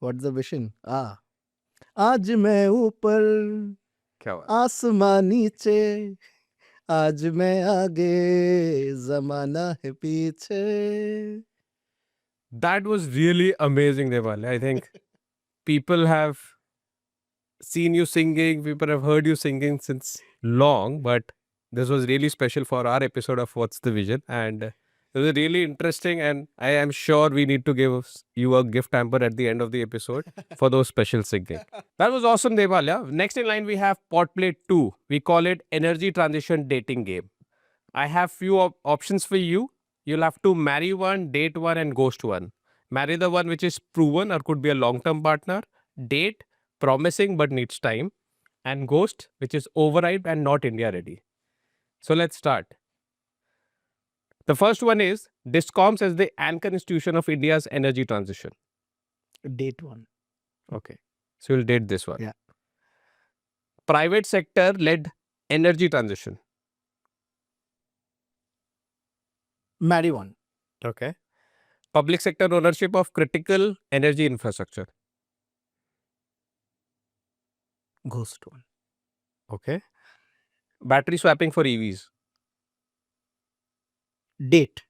A: What's the vision? आज मैं ऊपर
B: क्या बात.
A: आसमान नीचे आज मैं आगे जमाना है पीछे.
B: That was really amazing, Debmalya. I think people have seen you singing, people have heard you singing since long, but this was really special for our episode of What's the Vision, and it was really interesting, and I am sure we need to give you a gift hamper at the end of the episode for those special singing. That was awesome, Debmalya. Next in line, we have PodPlay 2. We call it Energy Transition Dating Game. I have few options for you. You'll have to marry one, date one, and ghost one. Marry the one which is proven or could be a long-term partner. Date, promising but needs time. And ghost, which is overripe and not India ready. So let's start. The first one is DISCOMs as the anchor institution of India's energy transition.
A: Date one.
B: Okay. So you'll date this one.
A: Yeah.
B: Private sector led energy transition.
A: Marry one.
B: Okay. Public sector ownership of critical energy infrastructure.
A: Ghost one.
B: Okay. Battery swapping for EVs.
A: Date.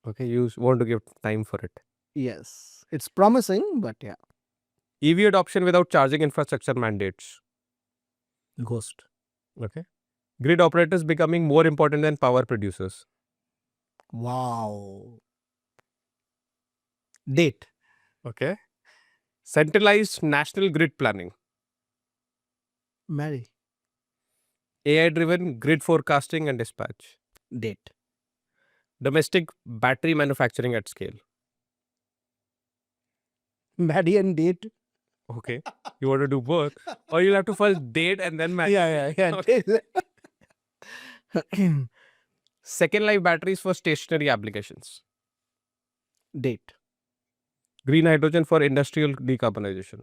B: Okay. You want to give time for it.
A: Yes. It's promising, but yeah.
B: EV adoption without charging infrastructure mandates.
A: Ghost.
B: Okay. Grid operators becoming more important than power producers.
A: Wow. Date.
B: Okay. Centralized national grid planning.
A: Marry.
B: AI driven grid forecasting and dispatch.
A: Date.
B: Domestic battery manufacturing at scale.
A: Marry and date.
B: Okay. You want to do both? Or you'll have to first date and then marry.
A: Yeah.
B: Second life batteries for stationary applications.
A: Date.
B: Green hydrogen for industrial decarbonization.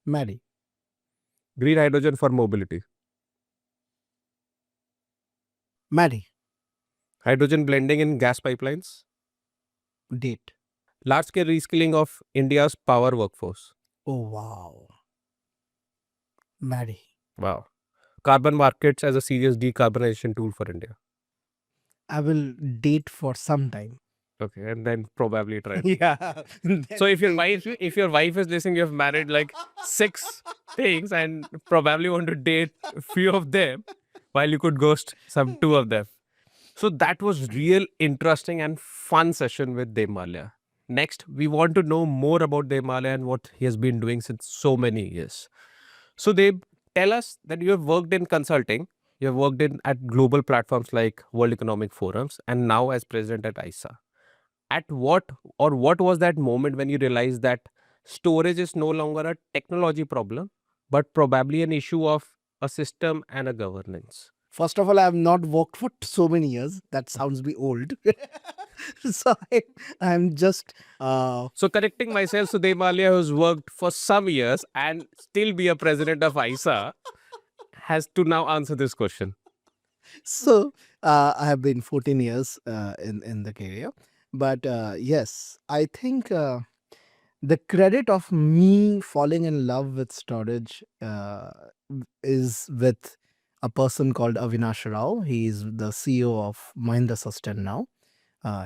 A: Marry.
B: Green hydrogen for mobility.
A: Marry.
B: Hydrogen blending in gas pipelines.
A: Date.
B: Large scale reskilling of India's power workforce.
A: Oh, wow. Marry.
B: Wow. Carbon markets as a serious decarbonization tool for India.
A: I will date for some time.
B: Okay, and then probably try.
A: Yeah.
B: So if your wife is listening, you have married like 6 things and probably want to date a few of them while you could ghost some 2 of them. So that was real interesting and fun session with Debmalya. Next, we want to know more about Debmalya and what he has been doing since so many years. So Deb, tell us that you have worked in consulting, you have worked at global platforms like World Economic Forums, and now as president at IESA. At what was that moment when you realized that storage is no longer a technology problem, but probably an issue of a system and a governance?
A: First of all, I have not worked for so many years. That sounds be old. So I'm just
B: So correcting myself, so Debmalya, who's worked for some years and still be a president of IESA, has to now answer this question.
A: so I have been 14 years in the career, but yes, I think the credit of me falling in love with storage is with a person called Avinash Rao. He is the CEO of Mahindra Sustain now.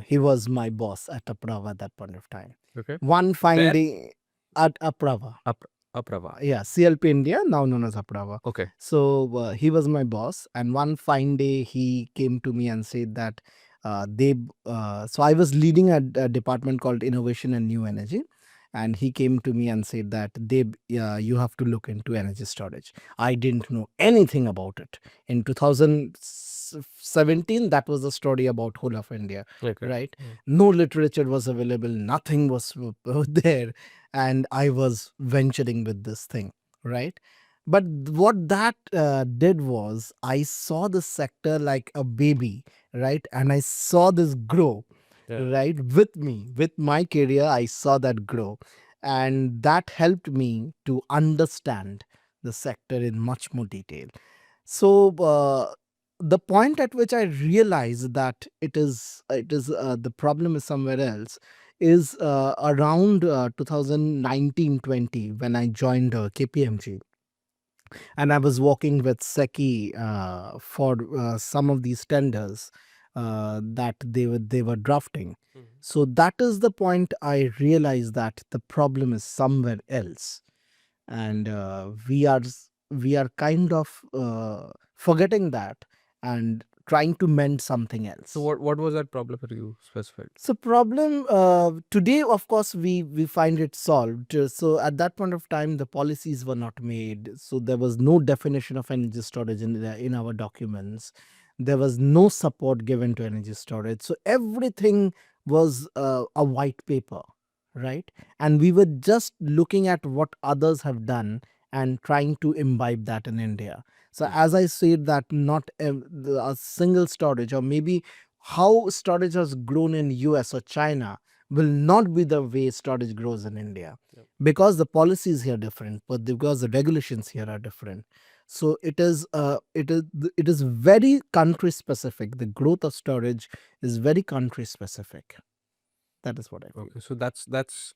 A: He was my boss at Aprava at that point of time.
B: Okay.
A: One fine
B: Where?
A: day at Aprava.
B: Aprava.
A: Yeah, CLP India, now known as Aprava.
B: Okay.
A: So he was my boss, and one fine day he came to me and said that they. So I was leading a department called Innovation and New Energy, and he came to me and said that you have to look into energy storage. I didn't know anything about it. In 2017, that was the story about whole of India,
B: Okay.
A: right? No literature was available, nothing was there, and I was venturing with this thing, right? But what that did was I saw the sector like a baby, right? And I saw this grow,
B: Yeah.
A: right? With me, with my career, I saw that grow. And that helped me to understand the sector in much more detail. So the point at which I realized that it is the problem is somewhere else is around 2019-20 when I joined KPMG, and I was working with Seki for some of these tenders that they were drafting. So that is the point I realized that the problem is somewhere else, and we are kind of forgetting that and trying to mend something else.
B: So what was that problem for you specified?
A: So problem today, of course, we find it solved. So at that point of time, the policies were not made. So there was no definition of energy storage in our documents. There was no support given to energy storage. So everything was a white paper, right? And we were just looking at what others have done and trying to imbibe that in India. So as I said that not a single storage, or maybe how storage has grown in US or China will not be the way storage grows in India.
B: Yep.
A: Because the policies here are different, but because the regulations here are different. So it is very country specific. The growth of storage is very country specific. That is what I feel.
B: Okay, so that's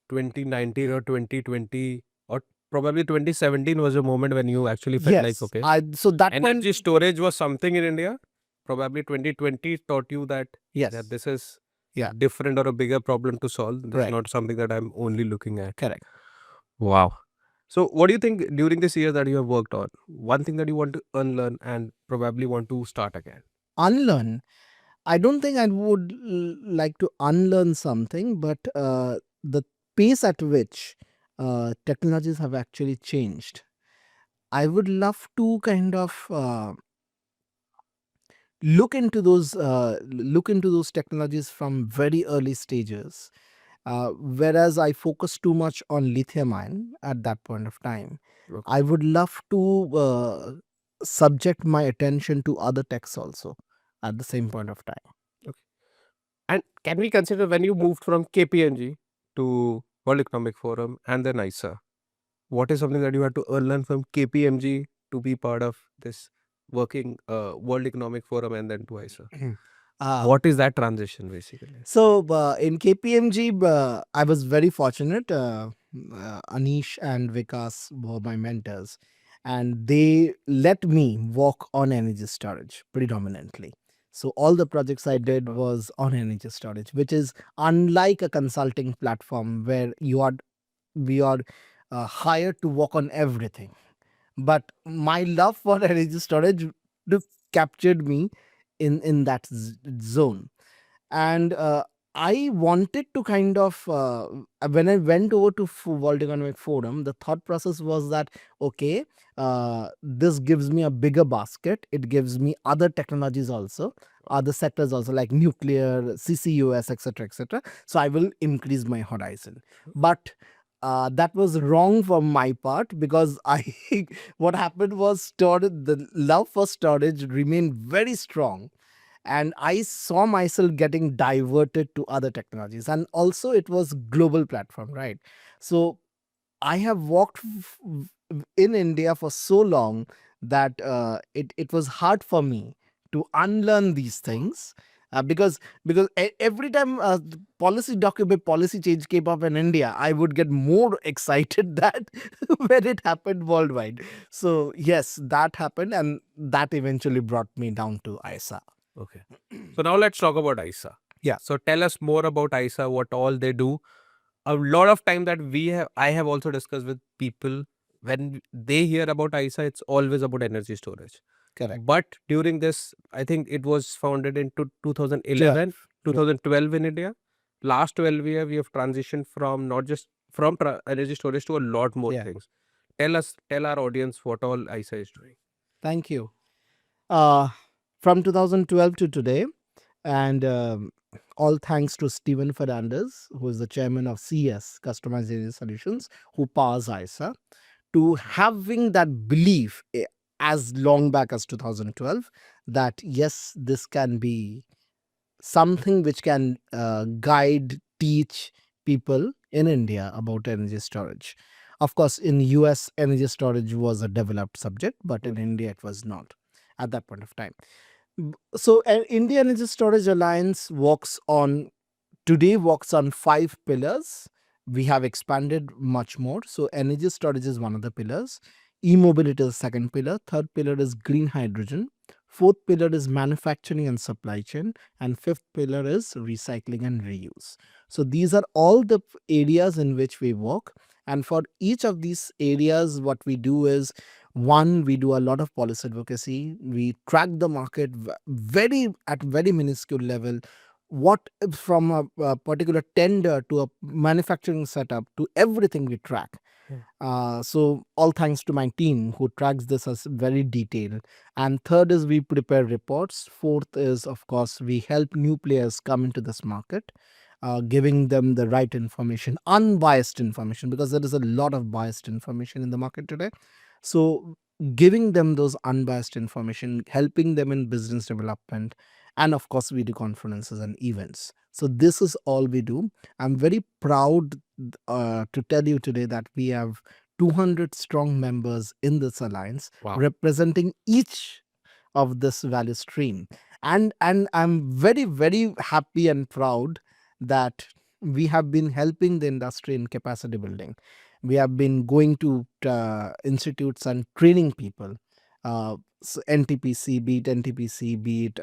B: 2019 or 2020 or probably 2017 was a moment when you actually felt like,
A: Yes,
B: okay,
A: so that
B: energy
A: point,
B: storage was something in India. Probably 2020 taught you that
A: yes,
B: this is
A: yeah,
B: different or a bigger problem to solve. This is
A: right,
B: not something that I'm only looking at.
A: correct.
B: Wow. So what do you think during this year that you have worked on? One thing that you want to unlearn and probably want to start again?
A: Unlearn. I don't think I would like to unlearn something, but the pace at which technologies have actually changed, I would love to kind of look into those technologies from very early stages. Whereas I focus too much on lithium ion at that point of time,
B: Okay.
A: I would love to subject my attention to other techs also at the same point of time.
B: And can we consider when you moved from KPMG to World Economic Forum and then ISA, what is something that you had to unlearn from KPMG to be part of this working World Economic Forum and then to ISA? What is that transition basically?
A: So in KPMG, I was very fortunate. Anish and Vikas were my mentors, and they let me work on energy storage predominantly. So all the projects I did was on energy storage, which is unlike a consulting platform where we are hired to work on everything. But my love for energy storage captured me in that zone. And I wanted to kind of, when I went over to World Economic Forum, the thought process was that, okay, this gives me a bigger basket. It gives me other technologies also, other sectors also, like nuclear, CCUS, etc., etc. So I will increase my horizon. But that was wrong from my part, because what happened was, the love for storage remained very strong, and I saw myself getting diverted to other technologies. And also it was global platform, right? So I have walked in India for so long that it was hard for me to unlearn these things, because every time the policy change came up in India, I would get more excited that when it happened worldwide. So yes, that happened, and that eventually brought me down to ISA.
B: Okay. So now let's talk about IESA.
A: Yeah.
B: So tell us more about IESA, what all they do. A lot of time that I have also discussed with people, when they hear about IESA, it's always about energy storage.
A: Correct.
B: But during this, I think it was founded in 2011, 2012 in India. Last 12 years, we have transitioned from not just from energy storage to a lot more
A: Yeah.
B: things. Tell our audience what all IESA is doing.
A: Thank you. Uh, from 2012 to today, and all thanks to Steven Fernandez, who is the chairman of CS, Customized Energy Solutions, who powers ISA, to having that belief as long back as 2012 that yes, this can be something which can guide, teach people in India about energy storage. Of course, in US, energy storage was a developed subject, but in India, it was not at that point of time. So, India Energy Storage Alliance works on 5 pillars. We have expanded much more. So energy storage is one of the pillars. E-mobility is the second pillar. Third pillar is green hydrogen. Fourth pillar is manufacturing and supply chain. And fifth pillar is recycling and reuse. So these are all the areas in which we work. And for each of these areas, what we do is, one, we do a lot of policy advocacy. We track the market at very minuscule level. What from a particular tender to a manufacturing setup to everything we track. So all thanks to my team who tracks this as very detailed. And third is we prepare reports. Fourth is, of course, we help new players come into this market, giving them the right information, unbiased information, because there is a lot of biased information in the market today. So giving them those unbiased information, helping them in business development, and of course we do conferences and events. So this is all we do. I'm very proud to tell you today that we have 200 strong members in this alliance,
B: Wow.
A: representing each of this value stream. And I'm very, very happy and proud that we have been helping the industry in capacity building. We have been going to institutes and training people, NTPC, be it NTPC, be it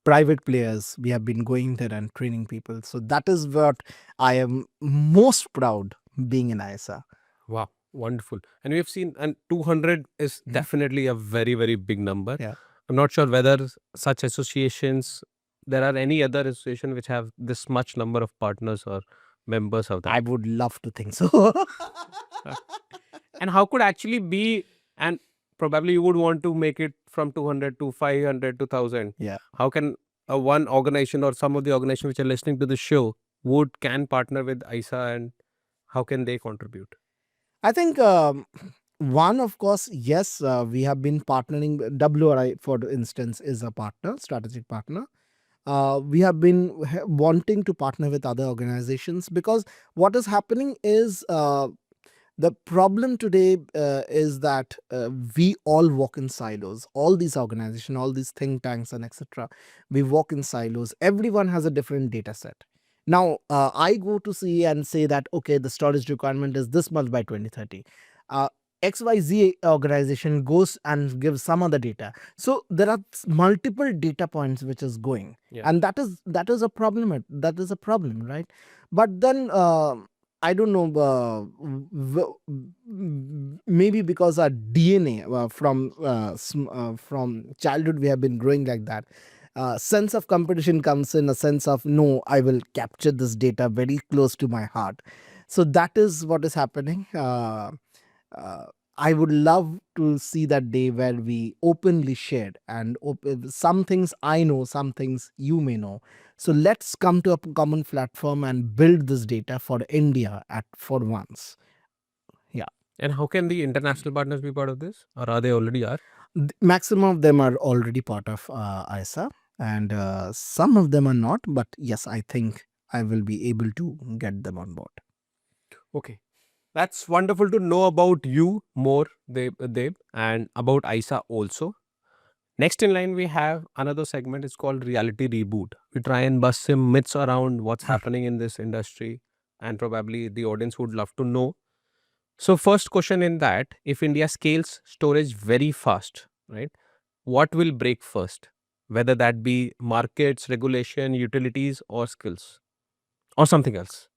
A: private players. We have been going there and training people. So that is what I am most proud being in ISA.
B: Wow, wonderful. And we've seen, and 200 is definitely a very, very big number.
A: Yeah.
B: I'm not sure whether such associations, there are any other association which have this much number of partners or members of that.
A: I would love to think so.
B: And how could actually be, and probably you would want to make it from 200 to 500 to 1000.
A: Yeah.
B: How can one organization or some of the organizations which are listening to the show can partner with ISA, and how can they contribute?
A: I think one, of course, yes, we have been partnering. WRI, for instance, is a partner, strategic partner. We have been wanting to partner with other organizations, because what is happening is, the problem today is that we all walk in silos. All these organizations, all these think tanks and etc., we walk in silos. Everyone has a different data set. Now, I go to see and say that, okay, the storage requirement is this much by 2030. XYZ organization goes and gives some other data. So there are multiple data points which is going.
B: Yeah.
A: And that is a problem. That is a problem, right? But then I don't know, maybe because our DNA from childhood we have been growing like that. sense of competition comes in, a sense of, no, I will capture this data very close to my heart. So that is what is happening. Uh, I would love to see that day where we openly shared and some things I know, some things you may know. So let's come to a common platform and build this data for India at for once. Yeah.
B: And how can the international partners be part of this? Or are they already are?
A: Maximum of them are already part of IESA, and some of them are not. But yes, I think I will be able to get them on board.
B: Okay. That's wonderful to know about you more, Deb, and about ISA also. Next in line, we have another segment. It's called Reality Reboot. We try and bust some myths around what's happening in this industry, and probably the audience would love to know. So, first question in that: if India scales storage very fast, right, what will break first? Whether that be markets, regulation, utilities, or skills, or something else.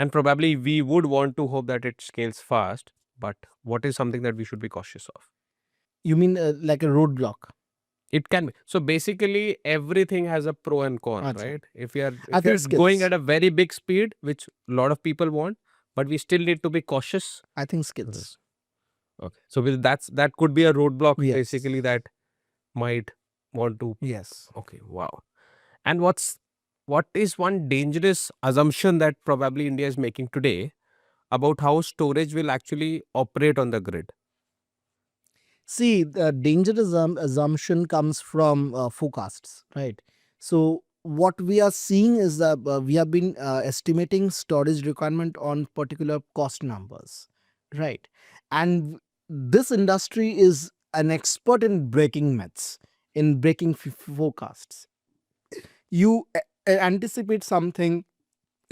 B: And probably we would want to hope that it scales fast, but what is something that we should be cautious of?
A: You mean like a roadblock?
B: It can be. So basically everything has a pro and con,
A: Acha.
B: right? If we are
A: I
B: if we are
A: think
B: going
A: skills.
B: at a very big speed, which a lot of people want, but we still need to be cautious.
A: I think skills.
B: Okay. So that could be a roadblock
A: Yes.
B: basically that might want to.
A: Yes.
B: Okay. Wow. And what is one dangerous assumption that probably India is making today about how storage will actually operate on the grid?
A: See, the dangerous assumption comes from forecasts, right? So what we are seeing is that we have been estimating storage requirement on particular cost numbers, right? And this industry is an expert in breaking myths, in breaking forecasts. You anticipate something,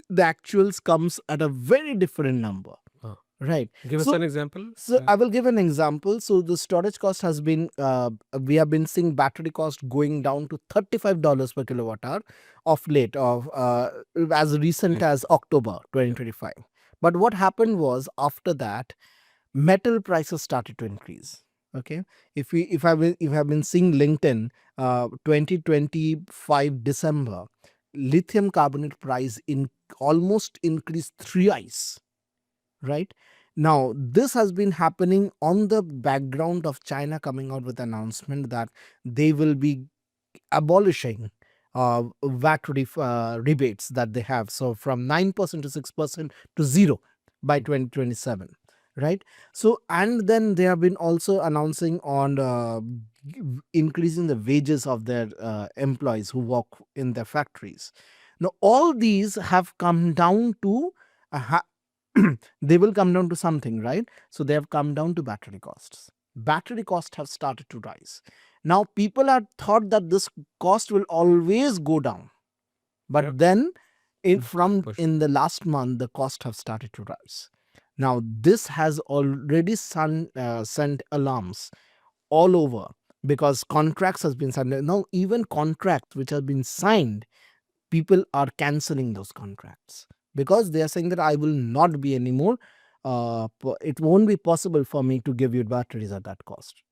A: the actuals comes at a very different number. Right.
B: Give us
A: So,
B: an example.
A: I will give an example. So the storage cost has been, we have been seeing battery cost going down to $35 per kilowatt hour of late, of as recent as October 2025. But what happened was after that, metal prices started to increase. Okay, if I've been seeing LinkedIn, 2025 December, lithium carbonate price in almost increased 3x, right? Now, this has been happening on the background of China coming out with an announcement that they will be abolishing rebates that they have. So, from 9% to 6% to zero by 2027, right? So, and then they have been also announcing on increasing the wages of their employees who work in their factories. Now, all these have come down to they will come down to something, right? So they have come down to battery costs. Battery costs have started to rise. Now people are thought that this cost will always go down, but
B: Yep.
A: then
B: Push.
A: in the last month the cost have started to rise. Now this has already sent alarms all over, because contracts has been signed. Now even contracts which have been signed, people are canceling those contracts because they are saying that I will not be anymore. It won't be possible for me to give you batteries at that cost,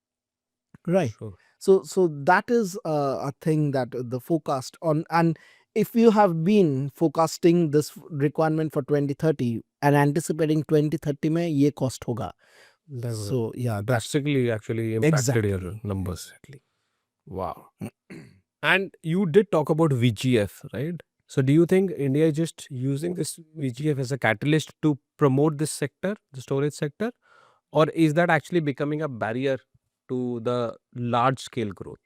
A: right?
B: Sure.
A: So that is a thing that the forecast on. And if you have been forecasting this requirement for 2030 and anticipating 2030 mein ye cost hoga, so yeah, that's
B: drastically actually impacted your
A: exactly
B: numbers. Wow. And you did talk about VGF, right? So do you think India is just using this VGF as a catalyst to promote this sector, the storage sector, or is that actually becoming a barrier to the large scale growth?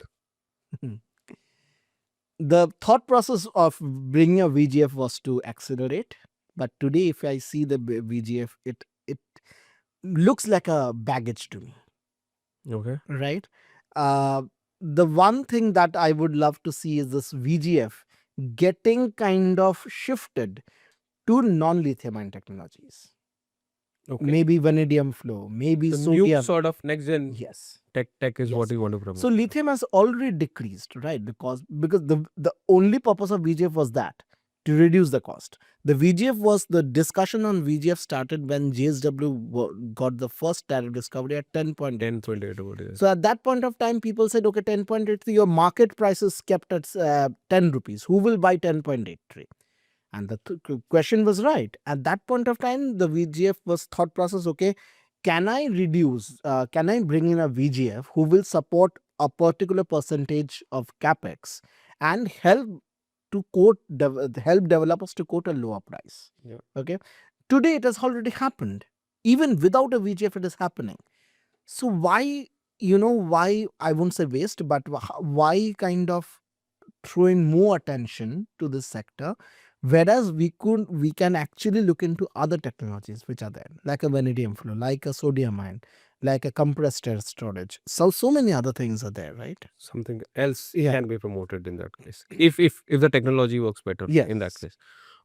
A: The thought process of bringing a VGF was to accelerate, but today if I see the VGF, it looks like a baggage to me,
B: Okay.
A: right? Uh, the one thing that I would love to see is this VGF getting kind of shifted to non-lithium ion technologies.
B: Okay.
A: Maybe vanadium flow, maybe
B: The new
A: sodium.
B: sort of next gen
A: Yes.
B: tech is what
A: Yes.
B: you want to promote.
A: So lithium has already decreased, right? Because the only purpose of VGF was that to reduce the cost. The VGF was the discussion on VGF started when JSW got the first tariff discovery at 10.8.
B: 10.8 over there.
A: So at that point of time, people said, okay, 10.8, your market price is kept at 10 rupees. Who will buy 10.83? And the question was right. At that point of time, the VGF was thought process, okay, can I bring in a VGF who will support a particular percentage of capex and help developers to quote a lower price.
B: Yeah.
A: Okay. Today it has already happened. Even without a VGF, it is happening. So why, why I won't say waste, but why kind of throw in more attention to this sector, whereas we can actually look into other technologies which are there, like a vanadium flow, like a sodium ion, like a compressed air storage. So many other things are there, right?
B: Something else
A: Yeah.
B: can be promoted in that case. If the technology works better in that
A: Yes.
B: case.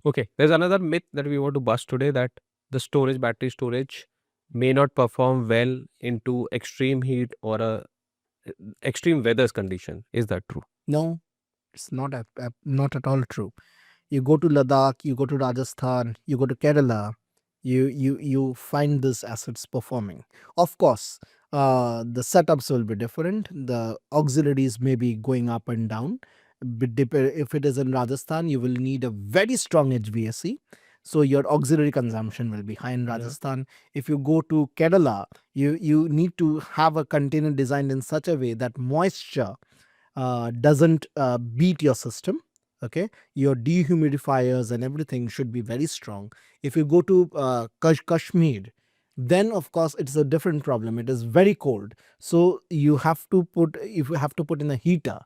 B: Okay. There's another myth that we want to bust today, that the battery storage may not perform well into extreme heat or a extreme weather condition. Is that true?
A: No, it's not at all true. You go to Ladakh, you go to Rajasthan, you go to Kerala, you find these assets performing. Of course, the setups will be different. The auxiliaries may be going up and down. If it is in Rajasthan, you will need a very strong HVAC. So your auxiliary consumption will be high in Rajasthan. If you go to Kerala, you need to have a container designed in such a way that moisture doesn't beat your system. Okay, your dehumidifiers and everything should be very strong. If you go to Kashmir, then of course it's a different problem. It is very cold, so you have to put in a heater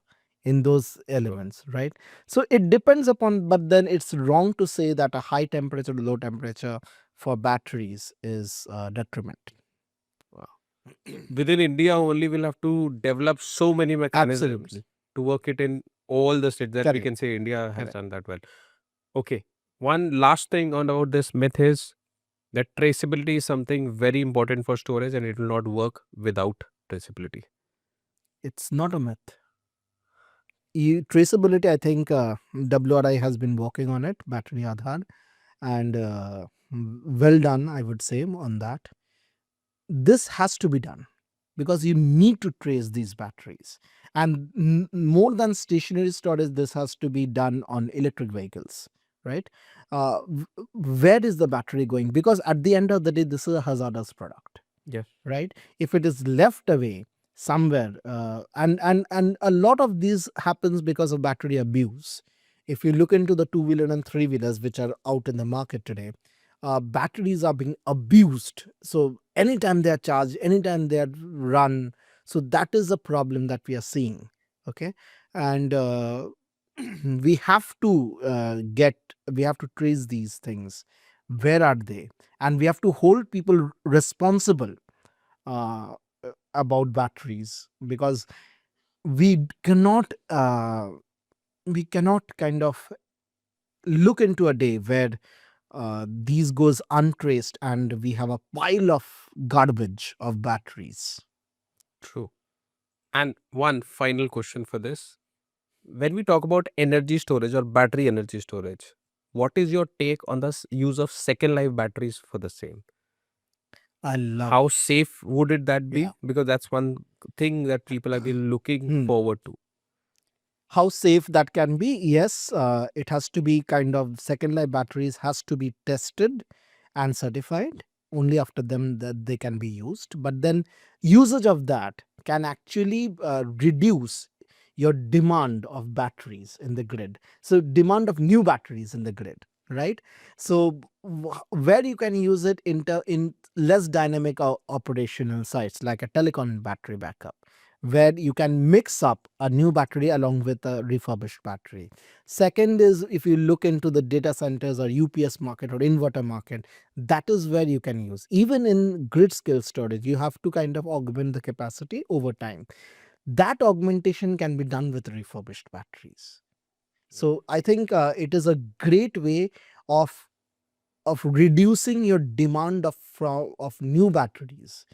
A: in those elements, right? So it depends upon, but then it's wrong to say that a high temperature to low temperature for batteries is detrimental.
B: Within India only, we'll have to develop so many mechanisms
A: Absolutely.
B: to work it in all the states that we
A: Correct.
B: can say India has
A: Correct.
B: done that well. Okay. One last thing on about this myth is that traceability is something very important for storage and it will not work without traceability.
A: It's not a myth. Traceability, I think WRI has been working on it, battery Aadhaar, and well done, I would say, on that. This has to be done because you need to trace these batteries. And more than stationary storage, this has to be done on electric vehicles, right? Where is the battery going? Because at the end of the day, this is a hazardous product.
B: Yes.
A: Right? If it is left away somewhere, and a lot of this happens because of battery abuse. If you look into the two-wheeler and three-wheelers which are out in the market today, batteries are being abused. So anytime they are charged, anytime they are run, so that is a problem that we are seeing. Okay, and we have to trace these things. Where are they? And we have to hold people responsible uh, about batteries, because we cannot kind of look into a day where these goes untraced and we have a pile of garbage of batteries.
B: True. And one final question for this. When we talk about energy storage or battery energy storage, what is your take on the use of second life batteries for the same?
A: I love
B: How safe would that be?
A: Yeah.
B: Because that's one thing that people have been looking forward to.
A: How safe that can be? Yes, it has to be kind of, second life batteries has to be tested and certified. Only after them that they can be used. But then usage of that can actually reduce your demand of batteries in the grid. So demand of new batteries in the grid, right? So where you can use it in less dynamic operational sites, like a telecom battery backup, where you can mix up a new battery along with a refurbished battery. Second is, if you look into the data centers or UPS market or inverter market, that is where you can use. Even in grid scale storage, you have to kind of augment the capacity over time. That augmentation can be done with refurbished batteries. So I think it is a great way of reducing your demand of new batteries,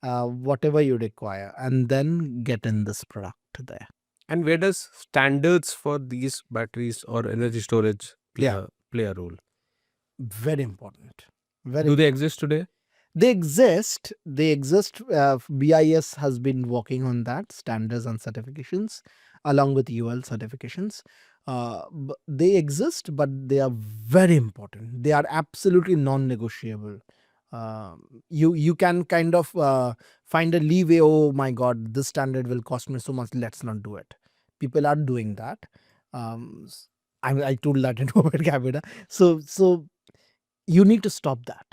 A: whatever you require, and then get in this product there.
B: And where does standards for these batteries or energy storage play a role.
A: Very important. Very
B: Do they exist today?
A: They exist. BIS has been working on that, standards and certifications, along with UL certifications. They exist, but they are very important. They are absolutely non-negotiable. You can kind of find a leeway. Oh my God, this standard will cost me so much. Let's not do it. People are doing that. I told that in over camera. So you need to stop that,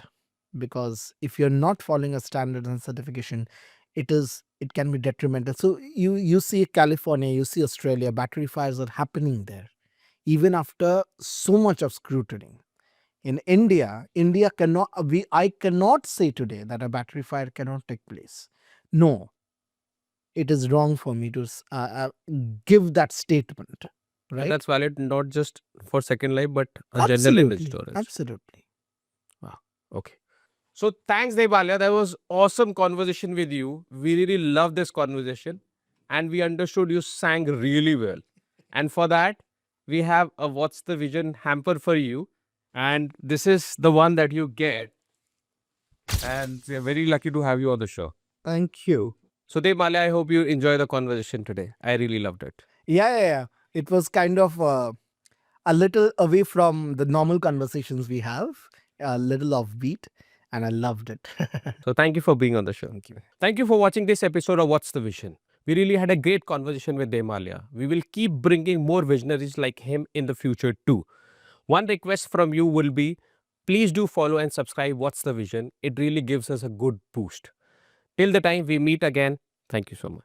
A: because if you're not following a standard and certification, it can be detrimental. So you see California, you see Australia, battery fires are happening there even after so much of scrutiny. In India cannot, I cannot say today that a battery fire cannot take place. No, it is wrong for me to give that statement,
B: And
A: right?
B: that's valid not just for Second Life, but a general
A: Absolutely,
B: energy storage.
A: absolutely.
B: Wow. Okay. So thanks, Debmalya. That was awesome conversation with you. We really loved this conversation, and we understood you sang really well. And for that, we have a What's the Vision hamper for you, and this is the one that you get. And we are very lucky to have you on the show.
A: Thank you.
B: So Debmalya, I hope you enjoy the conversation today. I really loved it.
A: Yeah. It was kind of a little away from the normal conversations we have, a little offbeat, and I loved it.
B: So thank you for being on the show.
A: Thank you.
B: Thank you for watching this episode of What's the Vision. We really had a great conversation with Debmalya. We will keep bringing more visionaries like him in the future too. One request from you will be, please do follow and subscribe What's the Vision. It really gives us a good boost. Till the time we meet again, thank you so much.